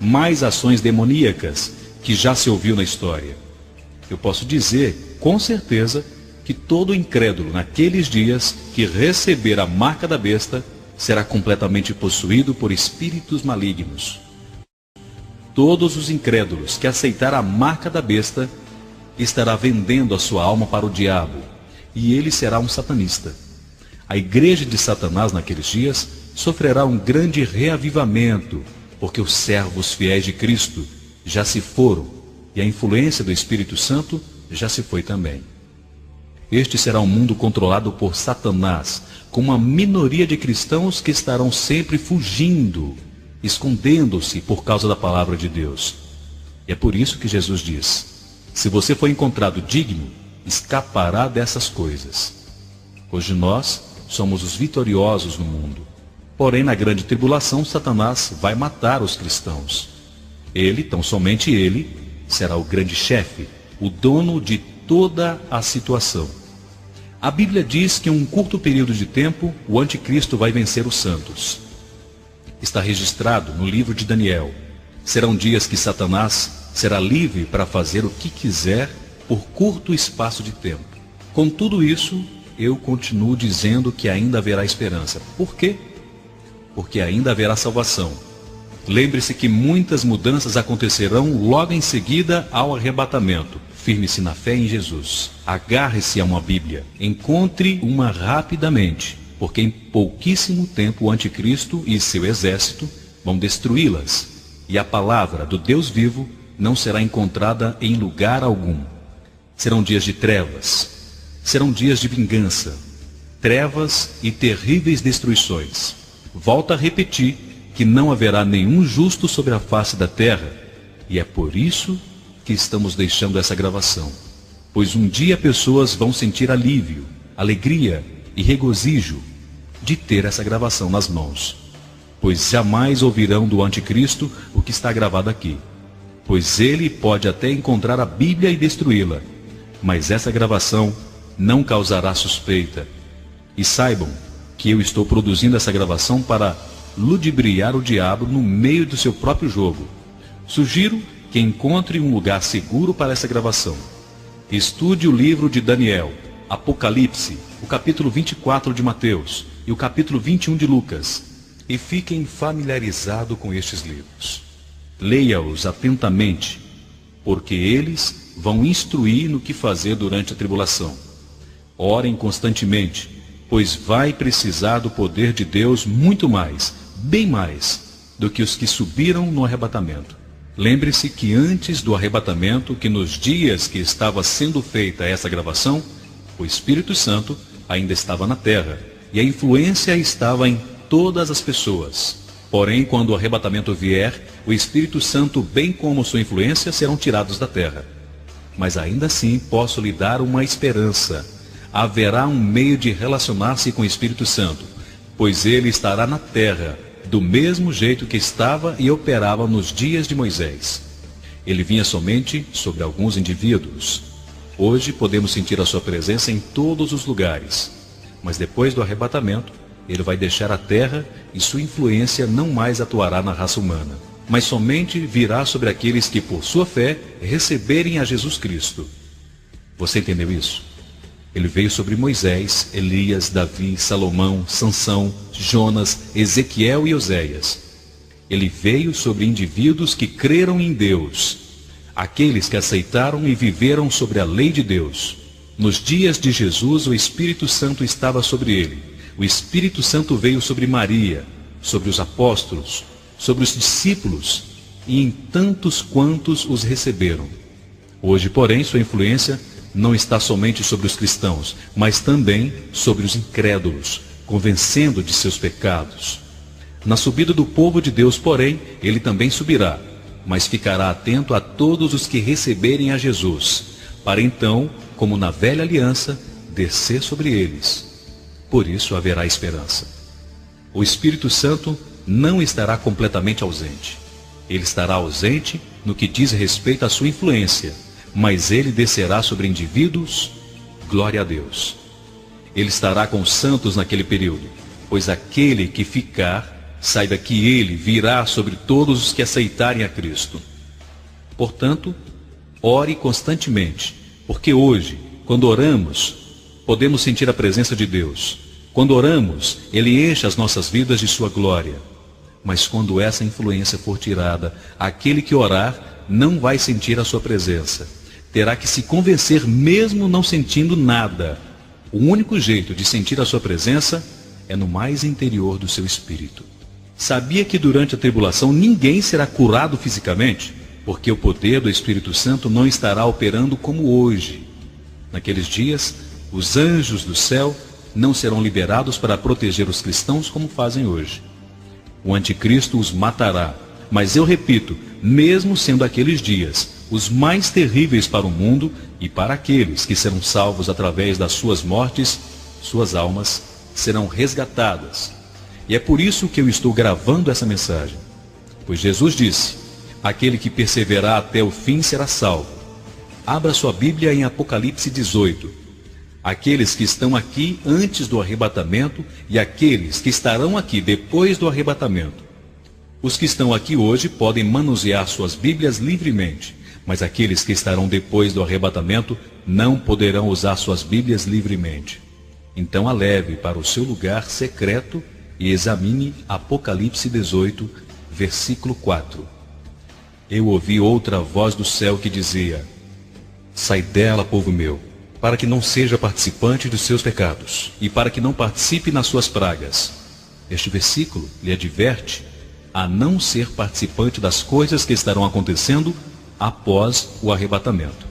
Mais ações demoníacas que já se ouviu na história. Eu posso dizer, com certeza, que todo incrédulo naqueles dias que receber a marca da besta será completamente possuído por espíritos malignos. Todos os incrédulos que aceitar a marca da besta estará vendendo a sua alma para o diabo, e ele será um satanista. A igreja de Satanás naqueles dias sofrerá um grande reavivamento, porque os servos fiéis de Cristo já se foram, e a influência do Espírito Santo já se foi também. Este será um mundo controlado por Satanás, com uma minoria de cristãos que estarão sempre fugindo, escondendo-se por causa da palavra de Deus. E é por isso que Jesus diz: se você for encontrado digno, escapará dessas coisas. Hoje nós somos os vitoriosos no mundo. Porém, na grande tribulação, Satanás vai matar os cristãos. Ele, tão somente ele, será o grande chefe, o dono de toda a situação. A Bíblia diz que em um curto período de tempo, o anticristo vai vencer os santos. Está registrado no livro de Daniel. Serão dias que Satanás será livre para fazer o que quiser por curto espaço de tempo. Com tudo isso, eu continuo dizendo que ainda haverá esperança. Por quê? Porque ainda haverá salvação. Lembre-se que muitas mudanças acontecerão logo em seguida ao arrebatamento. Firme-se na fé em Jesus. Agarre-se a uma Bíblia. Encontre uma rapidamente, porque em pouquíssimo tempo o anticristo e seu exército vão destruí-las, e a palavra do Deus vivo não será encontrada em lugar algum. Serão dias de trevas, serão dias de vingança, trevas e terríveis destruições. Volto a repetir que não haverá nenhum justo sobre a face da terra, e é por isso que estamos deixando essa gravação, pois um dia pessoas vão sentir alívio, alegria e regozijo de ter essa gravação nas mãos, pois jamais ouvirão do anticristo o que está gravado aqui, pois ele pode até encontrar a Bíblia e destruí-la, mas essa gravação não causará suspeita. E saibam que eu estou produzindo essa gravação para ludibriar o diabo no meio do seu próprio jogo. Sugiro que encontre um lugar seguro para essa gravação. Estude o livro de Daniel, Apocalipse, o capítulo 24 de Mateus e o capítulo 21 de Lucas, e fiquem familiarizados com estes livros. Leia-os atentamente, porque eles vão instruir no que fazer durante a tribulação. Orem constantemente, pois vai precisar do poder de Deus muito mais, bem mais, do que os que subiram no arrebatamento. Lembre-se que antes do arrebatamento, que nos dias que estava sendo feita essa gravação, o Espírito Santo ainda estava na terra, e a influência estava em todas as pessoas. Porém, quando o arrebatamento vier, o Espírito Santo, bem como sua influência, serão tirados da terra. Mas ainda assim posso lhe dar uma esperança. Haverá um meio de relacionar-se com o Espírito Santo, pois ele estará na terra, do mesmo jeito que estava e operava nos dias de Moisés. ele vinha somente sobre alguns indivíduos. Hoje podemos sentir a sua presença em todos os lugares, mas depois do arrebatamento, ele vai deixar a terra e sua influência não mais atuará na raça humana, mas somente virá sobre aqueles que, por sua fé, receberem a Jesus Cristo. Você entendeu isso? Ele veio sobre Moisés, Elias, Davi, Salomão, Sansão, Jonas, Ezequiel e Oséias. Ele veio sobre indivíduos que creram em Deus, aqueles que aceitaram e viveram sobre a lei de Deus. Nos dias de Jesus, o Espírito Santo estava sobre ele. O Espírito Santo veio sobre Maria, sobre os apóstolos, sobre os discípulos e em tantos quantos os receberam. Hoje, porém, sua influência não está somente sobre os cristãos, mas também sobre os incrédulos, convencendo de seus pecados. Na subida do povo de Deus, porém, ele também subirá, mas ficará atento a todos os que receberem a Jesus, para então, como na velha aliança, descer sobre eles. Por isso haverá esperança. O Espírito Santo não estará completamente ausente. Ele estará ausente no que diz respeito à sua influência, mas ele descerá sobre indivíduos, glória a Deus. Ele estará com os santos naquele período, pois aquele que ficar, saiba que ele virá sobre todos os que aceitarem a Cristo. Portanto, ore constantemente, porque hoje, quando oramos, podemos sentir a presença de Deus. Quando oramos, ele enche as nossas vidas de sua glória. Mas quando essa influência for tirada, aquele que orar não vai sentir a sua presença. Terá que se convencer mesmo não sentindo nada. O único jeito de sentir a sua presença é no mais interior do seu espírito. Sabia que durante a tribulação ninguém será curado fisicamente? Porque o poder do Espírito Santo não estará operando como hoje. Naqueles dias, os anjos do céu não serão liberados para proteger os cristãos como fazem hoje. O anticristo os matará. Mas eu repito, mesmo sendo aqueles dias os mais terríveis para o mundo e para aqueles que serão salvos através das suas mortes, suas almas serão resgatadas. E é por isso que eu estou gravando essa mensagem. Pois Jesus disse, aquele que perseverar até o fim será salvo. Abra sua Bíblia em Apocalipse 18. Aqueles que estão aqui antes do arrebatamento e aqueles que estarão aqui depois do arrebatamento. Os que estão aqui hoje podem manusear suas Bíblias livremente, mas aqueles que estarão depois do arrebatamento não poderão usar suas Bíblias livremente. Então a leve para o seu lugar secreto e examine Apocalipse 18, versículo 4. Eu ouvi outra voz do céu que dizia, sai dela, povo meu, para que não seja participante dos seus pecados, e para que não participe nas suas pragas. Este versículo lhe adverte a não ser participante das coisas que estarão acontecendo após o arrebatamento.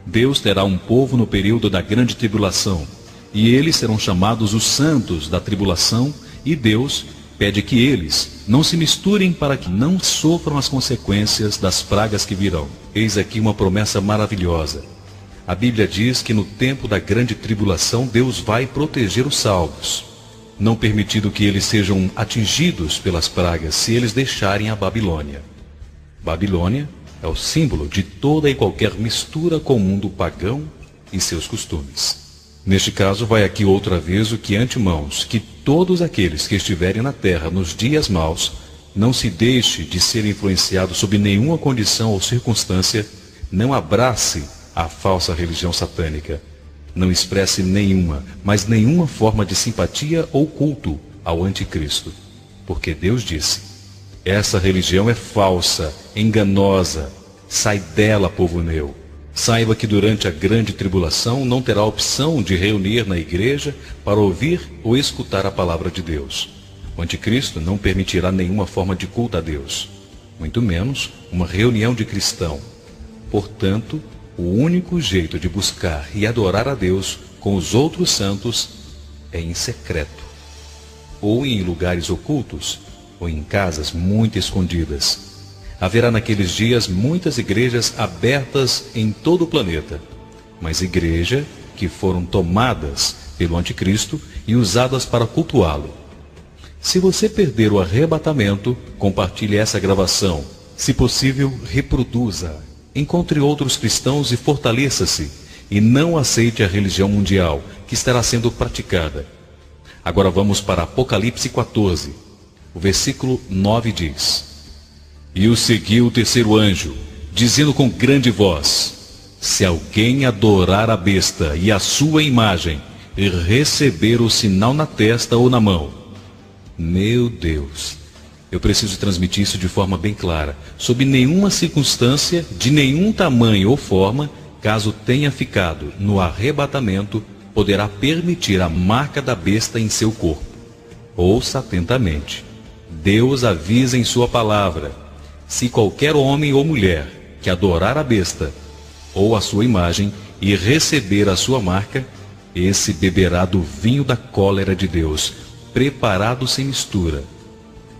Deus terá um povo no período da grande tribulação, e eles serão chamados os santos da tribulação, e Deus pede que eles não se misturem para que não sofram as consequências das pragas que virão. Eis aqui uma promessa maravilhosa. A Bíblia diz que no tempo da grande tribulação Deus vai proteger os salvos, não permitindo que eles sejam atingidos pelas pragas se eles deixarem a Babilônia. Babilônia é o símbolo de toda e qualquer mistura com o mundo pagão e seus costumes. Neste caso, vai aqui outro aviso que antemãos, que todos aqueles que estiverem na terra nos dias maus, não se deixe de ser influenciado sob nenhuma condição ou circunstância, não abrace a falsa religião satânica. Não expresse nenhuma, mas nenhuma forma de simpatia ou culto ao anticristo. Porque Deus disse, essa religião é falsa, enganosa, sai dela, povo meu. Saiba que durante a grande tribulação não terá opção de reunir na igreja para ouvir ou escutar a palavra de Deus. O anticristo não permitirá nenhuma forma de culto a Deus, muito menos uma reunião de cristão. Portanto, o único jeito de buscar e adorar a Deus com os outros santos é em secreto, ou em lugares ocultos, ou em casas muito escondidas. Haverá naqueles dias muitas igrejas abertas em todo o planeta, mas igrejas que foram tomadas pelo anticristo e usadas para cultuá-lo. Se você perder o arrebatamento, compartilhe essa gravação Se possível, reproduza. Encontre outros cristãos e fortaleça-se. E não aceite a religião mundial, que estará sendo praticada. Agora vamos para Apocalipse 14. O versículo 9 diz: E o seguiu o terceiro anjo, dizendo com grande voz: Se alguém adorar a besta e a sua imagem, e receber o sinal na testa ou na mão. Meu Deus, eu preciso transmitir isso de forma bem clara. Sob nenhuma circunstância, de nenhum tamanho ou forma, caso tenha ficado no arrebatamento, poderá permitir a marca da besta em seu corpo. Ouça atentamente. Deus avisa em sua palavra: se qualquer homem ou mulher que adorar a besta ou a sua imagem e receber a sua marca, esse beberá do vinho da cólera de Deus, preparado sem mistura.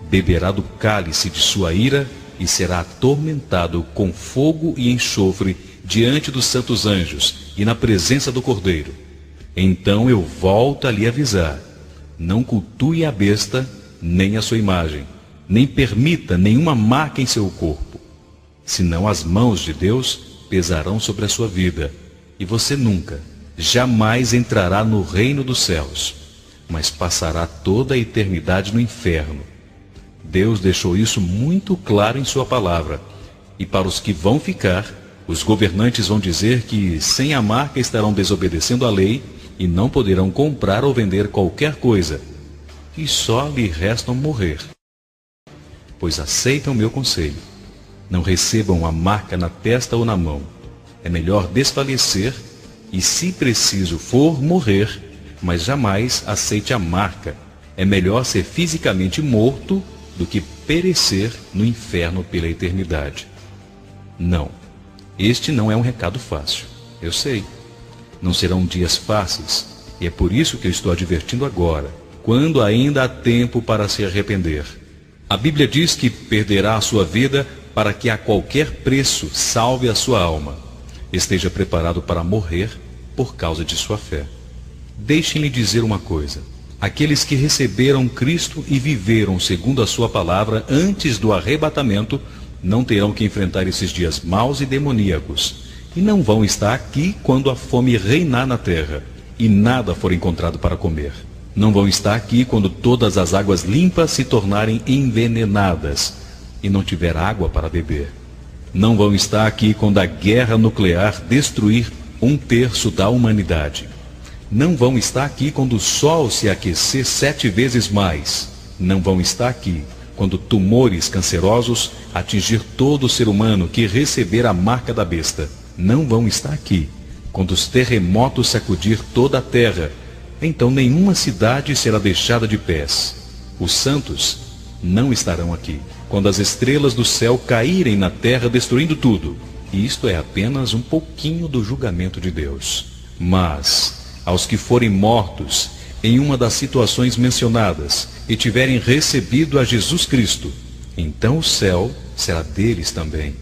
Beberá do cálice de sua ira e será atormentado com fogo e enxofre diante dos santos anjos e na presença do Cordeiro. Então eu volto a lhe avisar: não cultue a besta, nem a sua imagem, nem permita nenhuma marca em seu corpo. Senão as mãos de Deus pesarão sobre a sua vida, e você nunca, jamais entrará no reino dos céus, mas passará toda a eternidade no inferno. Deus deixou isso muito claro em sua palavra. E para os que vão ficar, os governantes vão dizer que sem a marca estarão desobedecendo a lei e não poderão comprar ou vender qualquer coisa, e só lhe restam morrer. Pois aceitam meu conselho. Não recebam a marca na testa ou na mão. É melhor desfalecer e, se preciso for, morrer, mas jamais aceite a marca. É melhor ser fisicamente morto do que perecer no inferno pela eternidade. Não, este não é um recado fácil, eu sei. Não serão dias fáceis, e é por isso que eu estou advertindo agora, quando ainda há tempo para se arrepender. A Bíblia diz que perderá a sua vida para que a qualquer preço salve a sua alma. Esteja preparado para morrer por causa de sua fé. Deixem-lhe dizer uma coisa: aqueles que receberam Cristo e viveram segundo a sua palavra antes do arrebatamento, não terão que enfrentar esses dias maus e demoníacos, e não vão estar aqui quando a fome reinar na terra, e nada for encontrado para comer. Não vão estar aqui quando todas as águas limpas se tornarem envenenadas, e não tiver água para beber. Não vão estar aqui quando a guerra nuclear destruir 1/3 da humanidade. Não vão estar aqui quando o sol se aquecer 7 vezes mais. Não vão estar aqui quando tumores cancerosos atingir todo ser humano que receber a marca da besta. Não vão estar aqui quando os terremotos sacudir toda a terra. Então nenhuma cidade será deixada de pés. Os santos não estarão aqui quando as estrelas do céu caírem na terra, destruindo tudo. E isto é apenas um pouquinho do julgamento de Deus. Mas aos que forem mortos em uma das situações mencionadas e tiverem recebido a Jesus Cristo, então o céu será deles também.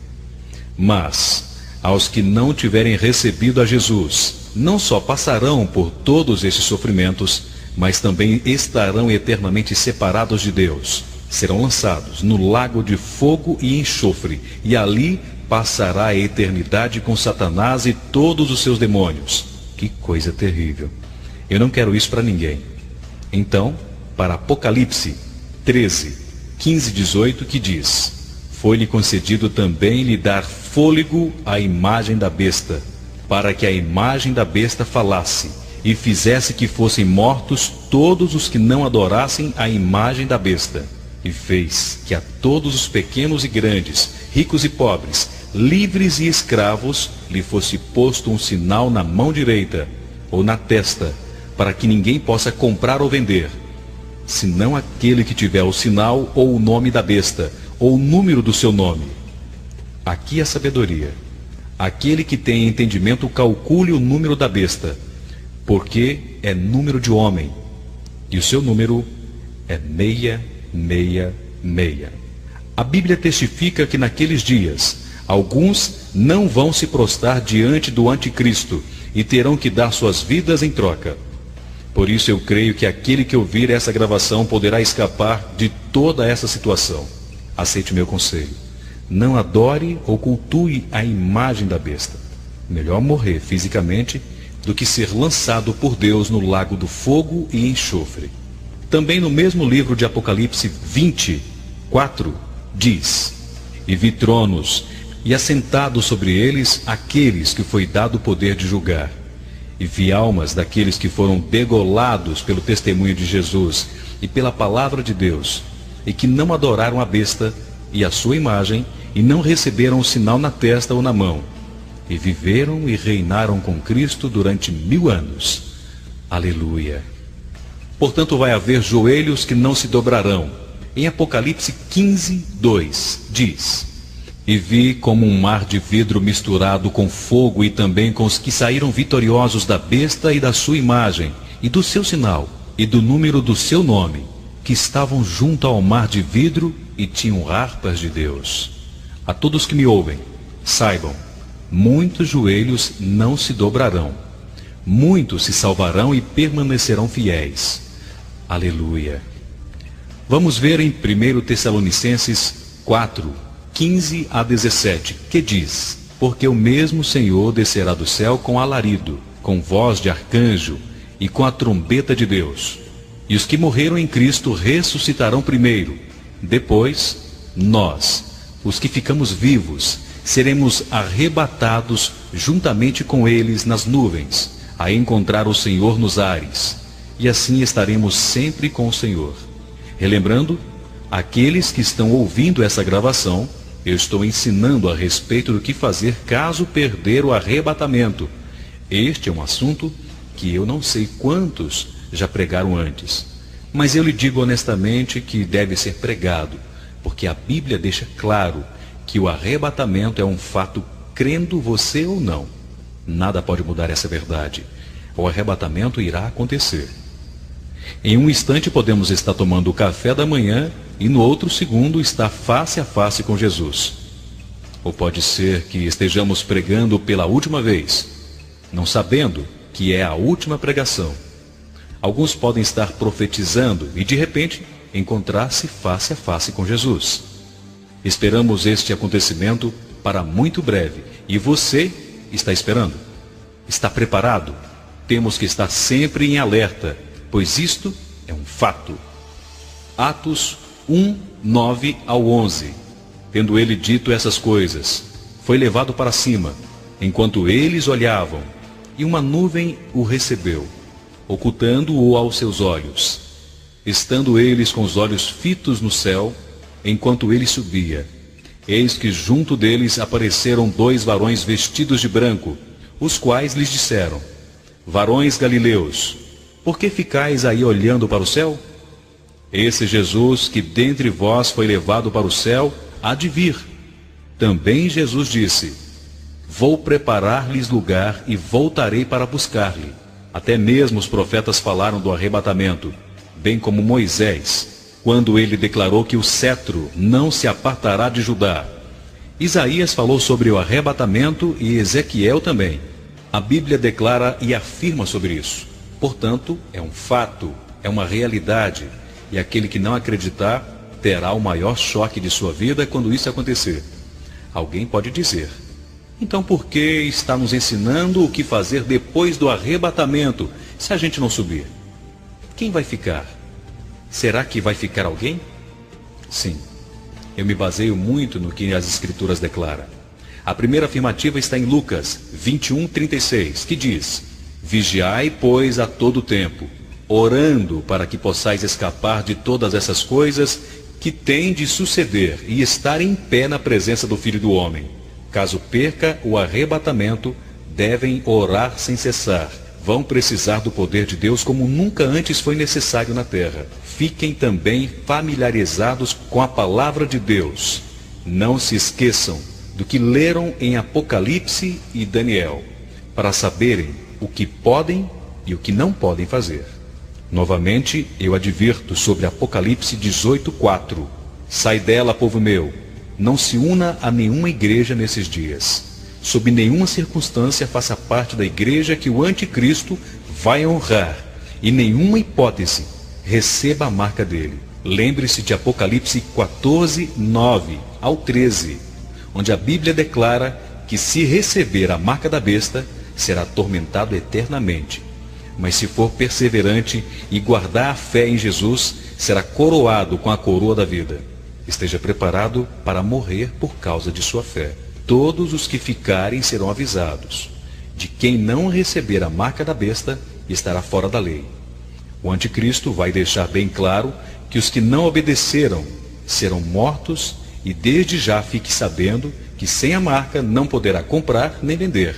Mas aos que não tiverem recebido a Jesus, não só passarão por todos esses sofrimentos, mas também estarão eternamente separados de Deus. Serão lançados no lago de fogo e enxofre, e ali passará a eternidade com Satanás e todos os seus demônios. Que coisa terrível. Eu não quero isso para ninguém. Então, para Apocalipse 13, 15 e 18, que diz: foi-lhe concedido também lhe dar fôlego à imagem da besta, para que a imagem da besta falasse, e fizesse que fossem mortos todos os que não adorassem a imagem da besta. E fez que a todos os pequenos e grandes, ricos e pobres, livres e escravos, lhe fosse posto um sinal na mão direita ou na testa, para que ninguém possa comprar ou vender, senão aquele que tiver o sinal ou o nome da besta, ou o número do seu nome. Aqui a sabedoria. Aquele que tem entendimento calcule o número da besta, porque é número de homem, e o seu número é 666. A Bíblia testifica que naqueles dias alguns não vão se prostrar diante do anticristo e terão que dar suas vidas em troca. Por isso eu creio que aquele que ouvir essa gravação poderá escapar de toda essa situação. Aceite meu conselho. Não adore ou cultue a imagem da besta. Melhor morrer fisicamente do que ser lançado por Deus no lago do fogo e enxofre. Também no mesmo livro de Apocalipse 20:4 diz: E vi tronos, e assentados sobre eles aqueles que foi dado o poder de julgar. E vi almas daqueles que foram degolados pelo testemunho de Jesus e pela palavra de Deus, e que não adoraram a besta e a sua imagem, e não receberam o sinal na testa ou na mão, e viveram e reinaram com Cristo durante 1000 anos. Aleluia! Portanto, vai haver joelhos que não se dobrarão. Em Apocalipse 15:2 diz: E vi como um mar de vidro misturado com fogo, e também com os que saíram vitoriosos da besta e da sua imagem, e do seu sinal, e do número do seu nome, que estavam junto ao mar de vidro e tinham harpas de Deus. A todos que me ouvem, saibam, muitos joelhos não se dobrarão, muitos se salvarão e permanecerão fiéis. Aleluia! Vamos ver em 1 Tessalonicenses 4:15-17, que diz: Porque o mesmo Senhor descerá do céu com alarido, com voz de arcanjo e com a trombeta de Deus. E os que morreram em Cristo ressuscitarão primeiro. Depois, nós, os que ficamos vivos, seremos arrebatados juntamente com eles nas nuvens, a encontrar o Senhor nos ares. E assim estaremos sempre com o Senhor. Relembrando, aqueles que estão ouvindo essa gravação, eu estou ensinando a respeito do que fazer caso perder o arrebatamento. Este é um assunto que eu não sei quantos já pregaram antes, mas eu lhe digo honestamente que deve ser pregado, porque a Bíblia deixa claro que o arrebatamento é um fato, crendo você ou não. Nada pode mudar essa verdade. O arrebatamento irá acontecer. Em um instante podemos estar tomando o café da manhã e no outro segundo estar face a face com Jesus. Ou pode ser que estejamos pregando pela última vez, não sabendo que é a última pregação. Alguns podem estar profetizando e de repente encontrar-se face a face com Jesus. Esperamos este acontecimento para muito breve. E você está esperando? Está preparado? Temos que estar sempre em alerta, pois isto é um fato. Atos 1:9-11. Tendo ele dito essas coisas, foi levado para cima, enquanto eles olhavam, e uma nuvem o recebeu, ocultando-o aos seus olhos. Estando eles com os olhos fitos no céu, enquanto ele subia, eis que junto deles apareceram 2 varões vestidos de branco, os quais lhes disseram: Varões galileus, por que ficais aí olhando para o céu? Esse Jesus que dentre vós foi levado para o céu, há de vir. Também Jesus disse: Vou preparar-lhes lugar e voltarei para buscar-lhe. Até mesmo os profetas falaram do arrebatamento, bem como Moisés, quando ele declarou que o cetro não se apartará de Judá. Isaías falou sobre o arrebatamento e Ezequiel também. A Bíblia declara e afirma sobre isso. Portanto, é um fato, é uma realidade, e aquele que não acreditar terá o maior choque de sua vida quando isso acontecer. Alguém pode dizer: então por que está nos ensinando o que fazer depois do arrebatamento, se a gente não subir? Quem vai ficar? Será que vai ficar alguém? Sim, eu me baseio muito no que as Escrituras declaram. A primeira afirmativa está em Lucas 21:36, que diz: Vigiai, pois, a todo tempo, orando para que possais escapar de todas essas coisas que têm de suceder e estar em pé na presença do Filho do Homem. Caso perca o arrebatamento, devem orar sem cessar. Vão precisar do poder de Deus como nunca antes foi necessário na terra. Fiquem também familiarizados com a palavra de Deus. Não se esqueçam do que leram em Apocalipse e Daniel, para saberem o que podem e o que não podem fazer. Novamente, eu advirto sobre Apocalipse 18:4. Sai dela, povo meu, não se una a nenhuma igreja nesses dias. Sob nenhuma circunstância faça parte da igreja que o anticristo vai honrar, e nenhuma hipótese receba a marca dele. Lembre-se de Apocalipse 14:9-13. onde a Bíblia declara que se receber a marca da besta, será atormentado eternamente. Mas se for perseverante e guardar a fé em Jesus, será coroado com a coroa da vida. Esteja preparado para morrer por causa de sua fé. Todos os que ficarem serão avisados. De quem não receber a marca da besta, estará fora da lei. O anticristo vai deixar bem claro que os que não obedeceram serão mortos, e desde já fique sabendo que sem a marca não poderá comprar nem vender.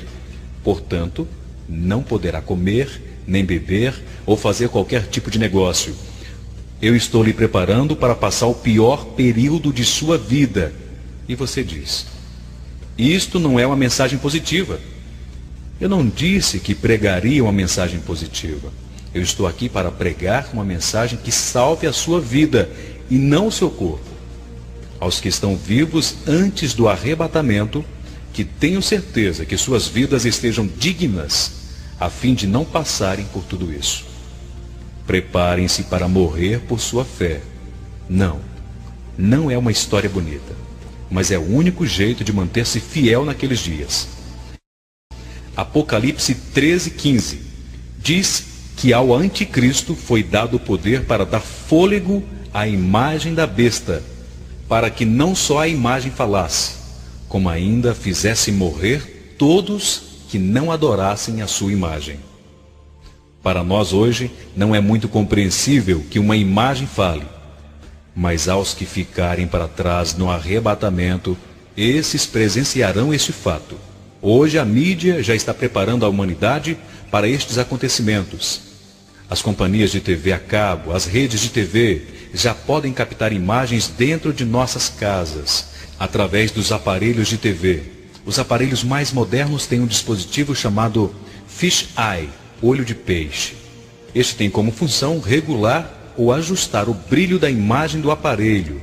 Portanto, não poderá comer, nem beber ou fazer qualquer tipo de negócio. Eu estou lhe preparando para passar o pior período de sua vida. E você diz: isto não é uma mensagem positiva. Eu não disse que pregaria uma mensagem positiva. Eu estou aqui para pregar uma mensagem que salve a sua vida e não o seu corpo. Aos que estão vivos antes do arrebatamento, que tenham certeza que suas vidas estejam dignas, a fim de não passarem por tudo isso. Preparem-se para morrer por sua fé. Não é uma história bonita, mas é o único jeito de manter-se fiel naqueles dias. Apocalipse 13:15 diz que ao anticristo foi dado o poder para dar fôlego à imagem da besta, para que não só a imagem falasse, como ainda fizesse morrer todos que não adorassem a sua imagem. Para nós hoje não é muito compreensível que uma imagem fale, mas aos que ficarem para trás no arrebatamento, esses presenciarão este fato. Hoje a mídia já está preparando a humanidade para estes acontecimentos. As companhias de TV a cabo, as redes de TV, já podem captar imagens dentro de nossas casas, através dos aparelhos de TV. Os aparelhos mais modernos têm um dispositivo chamado Fish Eye, olho de peixe. Este tem como função regular ou ajustar o brilho da imagem do aparelho.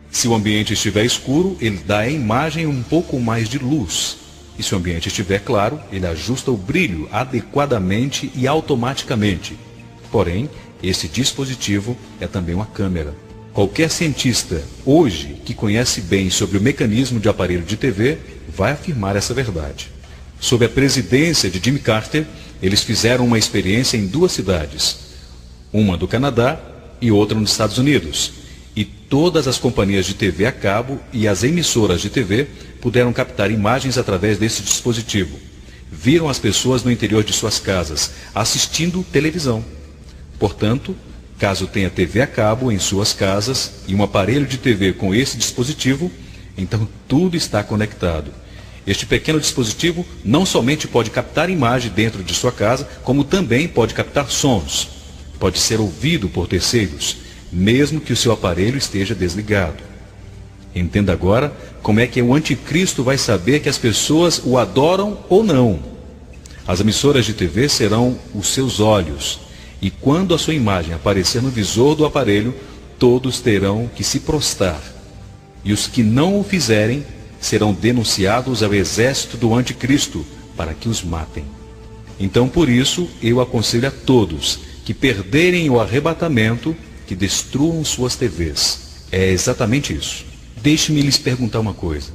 Se o ambiente estiver escuro, ele dá à imagem um pouco mais de luz. E se o ambiente estiver claro, ele ajusta o brilho adequadamente e automaticamente. Porém, esse dispositivo é também uma câmera. Qualquer cientista hoje que conhece bem sobre o mecanismo de aparelho de TV vai afirmar essa verdade. Sob a presidência de Jimmy Carter, eles fizeram uma experiência em 2 cidades, uma do Canadá e outra nos Estados Unidos. E todas as companhias de TV a cabo e as emissoras de TV puderam captar imagens através desse dispositivo. Viram as pessoas no interior de suas casas, assistindo televisão. Portanto, caso tenha TV a cabo em suas casas e um aparelho de TV com esse dispositivo, então tudo está conectado. Este pequeno dispositivo não somente pode captar imagem dentro de sua casa, como também pode captar sons. Pode ser ouvido por terceiros, mesmo que o seu aparelho esteja desligado. Entenda agora como é que o anticristo vai saber que as pessoas o adoram ou não. As emissoras de TV serão os seus olhos, e quando a sua imagem aparecer no visor do aparelho, todos terão que se prostrar. E os que não o fizerem serão denunciados ao exército do anticristo para que os matem. Então, por isso, eu aconselho a todos que perderem o arrebatamento, que destruam suas TVs. É exatamente isso. Deixe-me lhes perguntar uma coisa.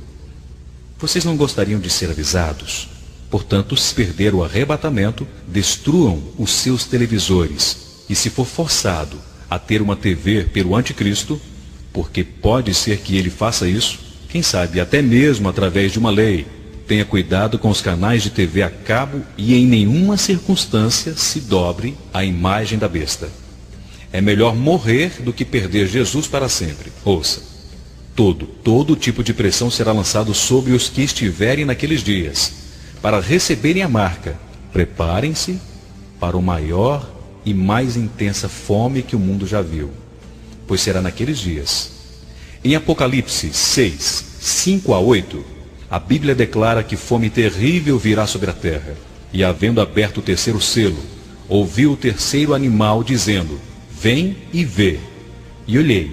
Vocês não gostariam de ser avisados? Portanto, se perder o arrebatamento, destruam os seus televisores. E se for forçado a ter uma TV pelo anticristo, porque pode ser que ele faça isso, quem sabe até mesmo através de uma lei, tenha cuidado com os canais de TV a cabo e em nenhuma circunstância se dobre a imagem da besta. É melhor morrer do que perder Jesus para sempre. Ouça, todo tipo de pressão será lançado sobre os que estiverem naqueles dias. Para receberem a marca, preparem-se para o maior e mais intensa fome que o mundo já viu, pois será naqueles dias. Em Apocalipse 6, 5-8, a Bíblia declara que fome terrível virá sobre a terra. E havendo aberto o terceiro selo, ouvi o terceiro animal dizendo: vem e vê. E olhei,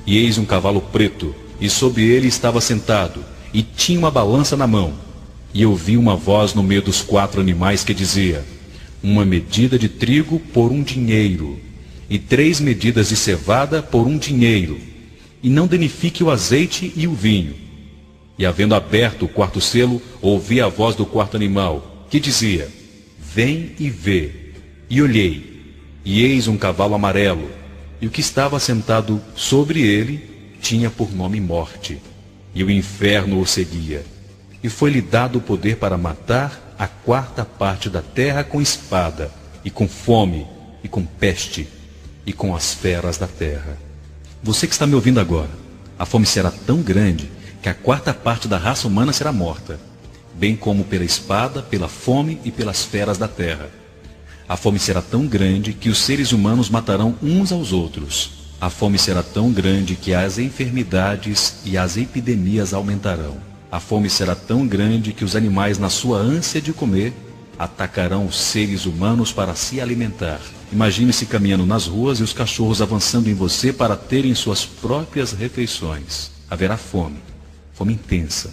e eis um cavalo preto, e sobre ele estava sentado, e tinha uma balança na mão. E ouvi uma voz no meio dos 4 animais que dizia: uma medida de trigo por 1 dinheiro, e 3 medidas de cevada por 1 dinheiro, e não danifique o azeite e o vinho. E havendo aberto o quarto selo, ouvi a voz do quarto animal, que dizia: Vem e vê. E olhei, e eis um cavalo amarelo, e o que estava sentado sobre ele tinha por nome Morte, e o inferno o seguia. E foi-lhe dado o poder para matar a quarta parte da terra com espada, e com fome, e com peste, e com as feras da terra. Você que está me ouvindo agora, a fome será tão grande que a quarta parte da raça humana será morta, bem como pela espada, pela fome e pelas feras da terra. A fome será tão grande que os seres humanos matarão uns aos outros. A fome será tão grande que as enfermidades e as epidemias aumentarão. A fome será tão grande que os animais, na sua ânsia de comer, atacarão os seres humanos para se alimentar. Imagine-se caminhando nas ruas e os cachorros avançando em você para terem suas próprias refeições. Haverá fome, fome intensa.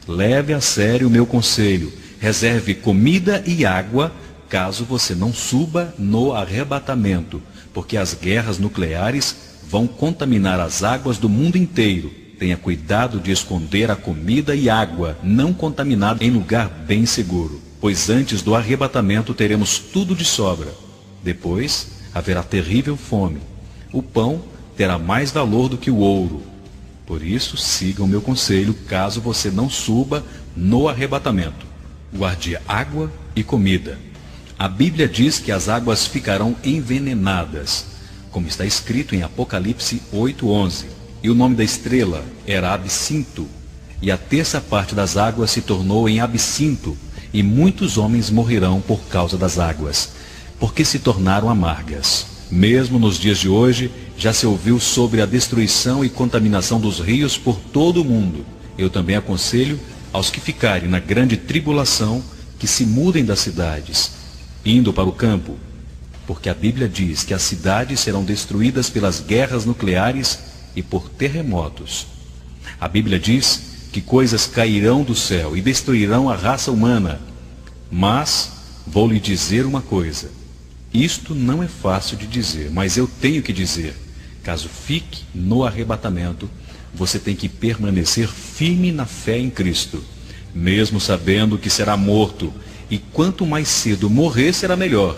Leve a sério o meu conselho. Reserve comida e água caso você não suba no arrebatamento, porque as guerras nucleares vão contaminar as águas do mundo inteiro. Tenha cuidado de esconder a comida e água não contaminada em lugar bem seguro, pois antes do arrebatamento teremos tudo de sobra. Depois haverá terrível fome. O pão terá mais valor do que o ouro. Por isso, siga o meu conselho caso você não suba no arrebatamento. Guarde água e comida. A Bíblia diz que as águas ficarão envenenadas, como está escrito em Apocalipse 8:11. E o nome da estrela era Absinto, e a terça parte das águas se tornou em absinto, e muitos homens morrerão por causa das águas, porque se tornaram amargas. Mesmo nos dias de hoje, já se ouviu sobre a destruição e contaminação dos rios por todo o mundo. Eu também aconselho aos que ficarem na grande tribulação que se mudem das cidades, indo para o campo, porque a Bíblia diz que as cidades serão destruídas pelas guerras nucleares e por terremotos. A Bíblia diz que coisas cairão do céu e destruirão a raça humana. Mas vou lhe dizer uma coisa. Isto não é fácil de dizer, mas eu tenho que dizer. Caso fique no arrebatamento, você tem que permanecer firme na fé em Cristo, mesmo sabendo que será morto. E quanto mais cedo morrer, será melhor.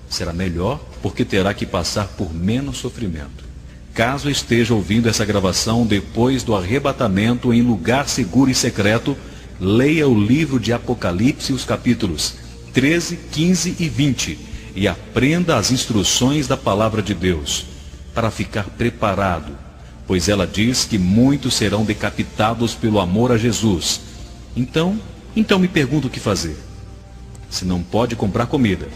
Será melhor porque terá que passar por menos sofrimento. Caso esteja ouvindo essa gravação depois do arrebatamento em lugar seguro e secreto, leia o livro de Apocalipse, os capítulos 13, 15 e 20, e aprenda as instruções da palavra de Deus, para ficar preparado, pois ela diz que muitos serão decapitados pelo amor a Jesus. Então me pergunto o que fazer. Se não pode comprar comida,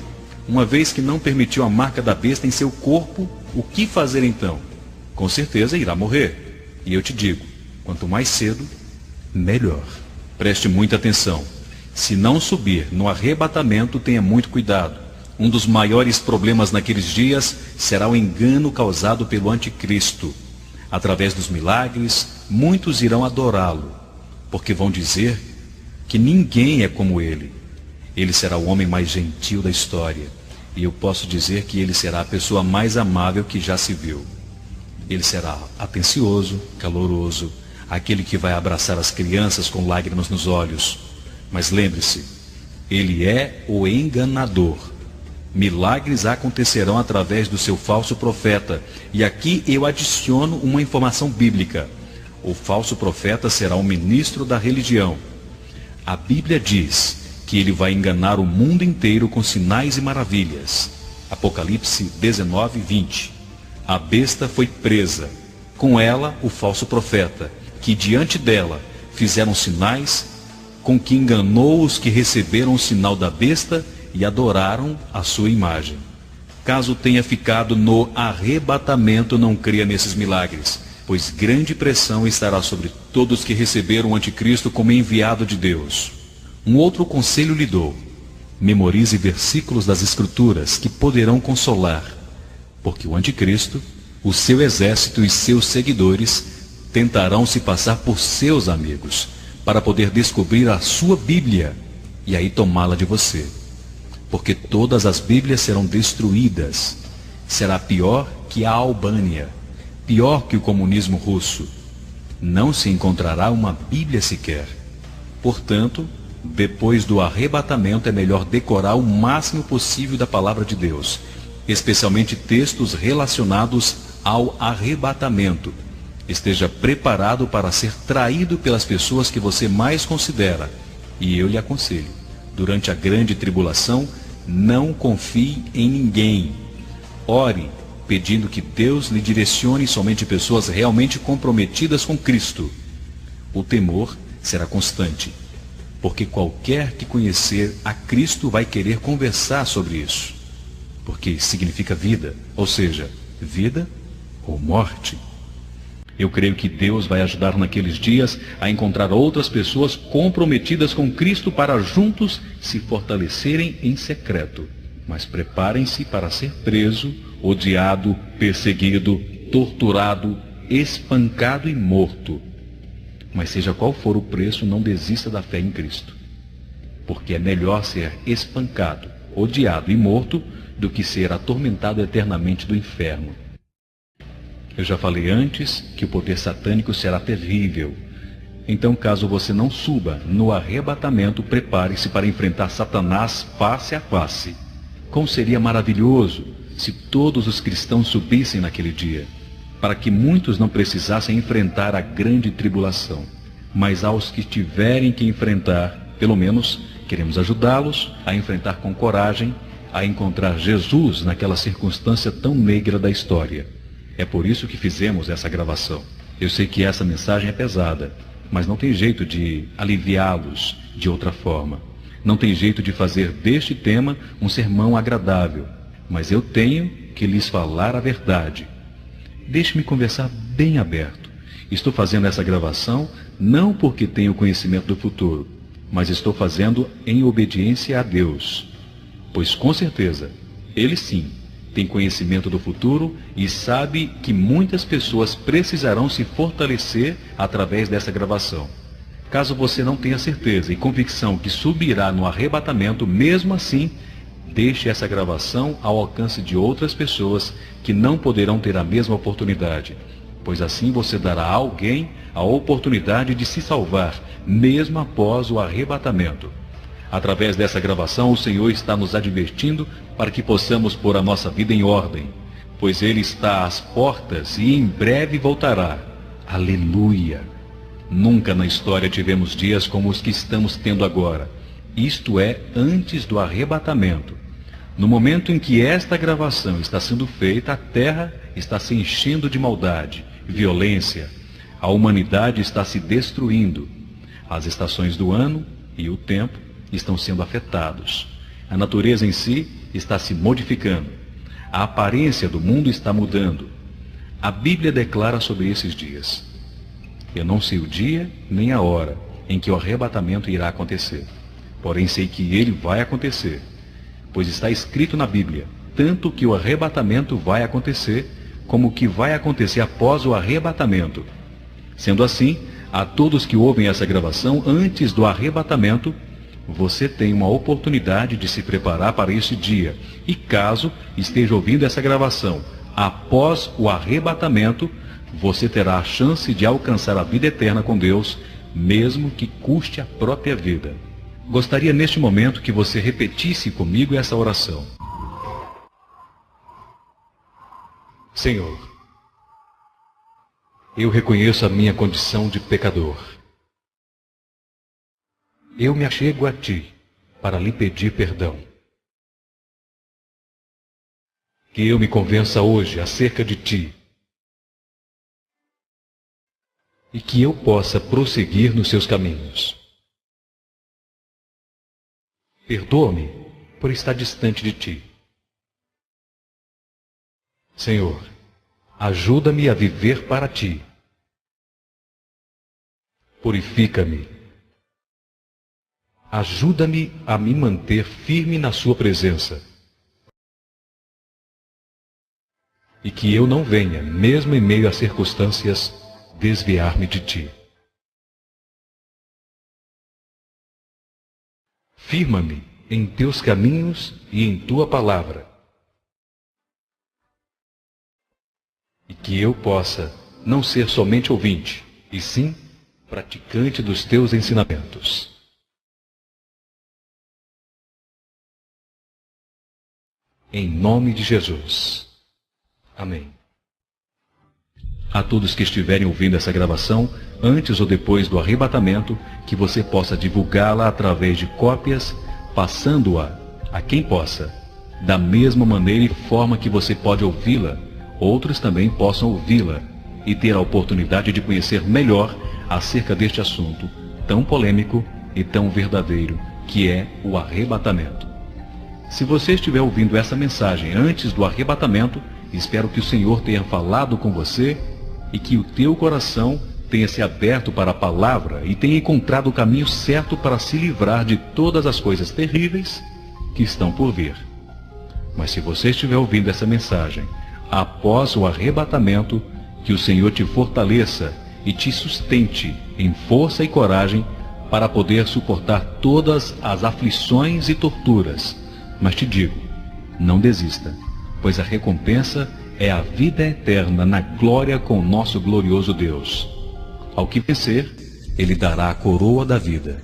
uma vez que não permitiu a marca da besta em seu corpo, o que fazer então? Com certeza irá morrer. E eu te digo, quanto mais cedo, melhor. Preste muita atenção. Se não subir no arrebatamento, tenha muito cuidado. Um dos maiores problemas naqueles dias será o engano causado pelo anticristo. Através dos milagres, muitos irão adorá-lo, porque vão dizer que ninguém é como ele. Ele será o homem mais gentil da história, e eu posso dizer que ele será a pessoa mais amável que já se viu. Ele será atencioso, caloroso, aquele que vai abraçar as crianças com lágrimas nos olhos. Mas lembre-se, ele é o enganador. Milagres acontecerão através do seu falso profeta. E aqui eu adiciono uma informação bíblica. O falso profeta será um ministro da religião. A Bíblia diz que ele vai enganar o mundo inteiro com sinais e maravilhas. Apocalipse 19, 20. A besta foi presa, com ela o falso profeta, que diante dela fizeram sinais, com que enganou os que receberam o sinal da besta e adoraram a sua imagem. Caso tenha ficado no arrebatamento, não creia nesses milagres, pois grande pressão estará sobre todos que receberam o anticristo como enviado de Deus. Um outro conselho lhe dou: memorize versículos das Escrituras que poderão consolar, porque o anticristo, o seu exército e seus seguidores tentarão se passar por seus amigos, para poder descobrir a sua Bíblia e aí tomá-la de você. Porque todas as Bíblias serão destruídas. Será pior que a Albânia, pior que o comunismo russo. não se encontrará uma Bíblia sequer. Portanto, depois do arrebatamento é melhor decorar o máximo possível da palavra de Deus, especialmente textos relacionados ao arrebatamento. Esteja preparado para ser traído pelas pessoas que você mais considera. E eu lhe aconselho, durante a grande tribulação, não confie em ninguém. Ore, pedindo que Deus lhe direcione somente pessoas realmente comprometidas com Cristo. O temor será constante, porque qualquer que conhecer a Cristo vai querer conversar sobre isso, porque significa vida, ou seja, vida ou morte. Eu creio que Deus vai ajudar naqueles dias a encontrar outras pessoas comprometidas com Cristo para juntos se fortalecerem em secreto. Mas preparem-se para ser preso, odiado, perseguido, torturado, espancado e morto. Mas seja qual for o preço, não desista da fé em Cristo. Porque é melhor ser espancado, odiado e morto do que ser atormentado eternamente do inferno. Eu já falei antes que o poder satânico será terrível. Então, caso você não suba no arrebatamento, prepare-se para enfrentar Satanás face a face. Como seria maravilhoso se todos os cristãos subissem naquele dia, para que muitos não precisassem enfrentar a grande tribulação. Mas aos que tiverem que enfrentar, pelo menos queremos ajudá-los a enfrentar com coragem, a encontrar Jesus naquela circunstância tão negra da história. É por isso que fizemos essa gravação. Eu sei que essa mensagem é pesada, mas não tem jeito de aliviá-los de outra forma. Não tem jeito de fazer deste tema um sermão agradável, mas eu tenho que lhes falar a verdade. Deixe-me conversar bem aberto. Estou fazendo essa gravação não porque tenho conhecimento do futuro, mas estou fazendo em obediência a Deus. Pois com certeza, Ele sim tem conhecimento do futuro e sabe que muitas pessoas precisarão se fortalecer através dessa gravação. Caso você não tenha certeza e convicção que subirá no arrebatamento, mesmo assim, deixe essa gravação ao alcance de outras pessoas que não poderão ter a mesma oportunidade, pois assim você dará a alguém a oportunidade de se salvar, mesmo após o arrebatamento. Através dessa gravação, o Senhor está nos advertindo para que possamos pôr a nossa vida em ordem, pois Ele está às portas e em breve voltará. Aleluia! Nunca na história tivemos dias como os que estamos tendo agora, isto é, antes do arrebatamento. No momento em que esta gravação está sendo feita, a terra está se enchendo de maldade, violência. A humanidade está se destruindo. As estações do ano e o tempo estão sendo afetados. A natureza em si está se modificando. A aparência do mundo está mudando. A Bíblia declara sobre esses dias: eu não sei o dia nem a hora em que o arrebatamento irá acontecer. Porém sei que ele vai acontecer, pois está escrito na Bíblia, tanto que o arrebatamento vai acontecer, como o que vai acontecer após o arrebatamento. Sendo assim, a todos que ouvem essa gravação antes do arrebatamento, você tem uma oportunidade de se preparar para esse dia. E caso esteja ouvindo essa gravação após o arrebatamento, você terá a chance de alcançar a vida eterna com Deus, mesmo que custe a própria vida. Gostaria neste momento que você repetisse comigo essa oração. Senhor, eu reconheço a minha condição de pecador. Eu me achego a Ti para lhe pedir perdão. Que eu me convença hoje acerca de Ti e que eu possa prosseguir nos Seus caminhos. Perdoa-me por estar distante de Ti. Senhor, ajuda-me a viver para Ti. Purifica-me. Ajuda-me a me manter firme na Sua presença. E que eu não venha, mesmo em meio às circunstâncias, desviar-me de Ti. Firma-me em Teus caminhos e em Tua palavra. E que eu possa não ser somente ouvinte, e sim praticante dos teus ensinamentos. Em nome de Jesus. Amém. A todos que estiverem ouvindo essa gravação, antes ou depois do arrebatamento, que você possa divulgá-la através de cópias, passando-a a quem possa. Da mesma maneira e forma que você pode ouvi-la, outros também possam ouvi-la e ter a oportunidade de conhecer melhor acerca deste assunto tão polêmico e tão verdadeiro que é o arrebatamento. Se você estiver ouvindo essa mensagem antes do arrebatamento, espero que o Senhor tenha falado com você e que o teu coração tenha se aberto para a palavra e tenha encontrado o caminho certo para se livrar de todas as coisas terríveis que estão por vir. Mas se você estiver ouvindo essa mensagem após o arrebatamento, que o Senhor te fortaleça e te sustente em força e coragem para poder suportar todas as aflições e torturas. Mas te digo, não desista, pois a recompensa é a vida eterna na glória com o nosso glorioso Deus. Ao que vencer, Ele dará a coroa da vida.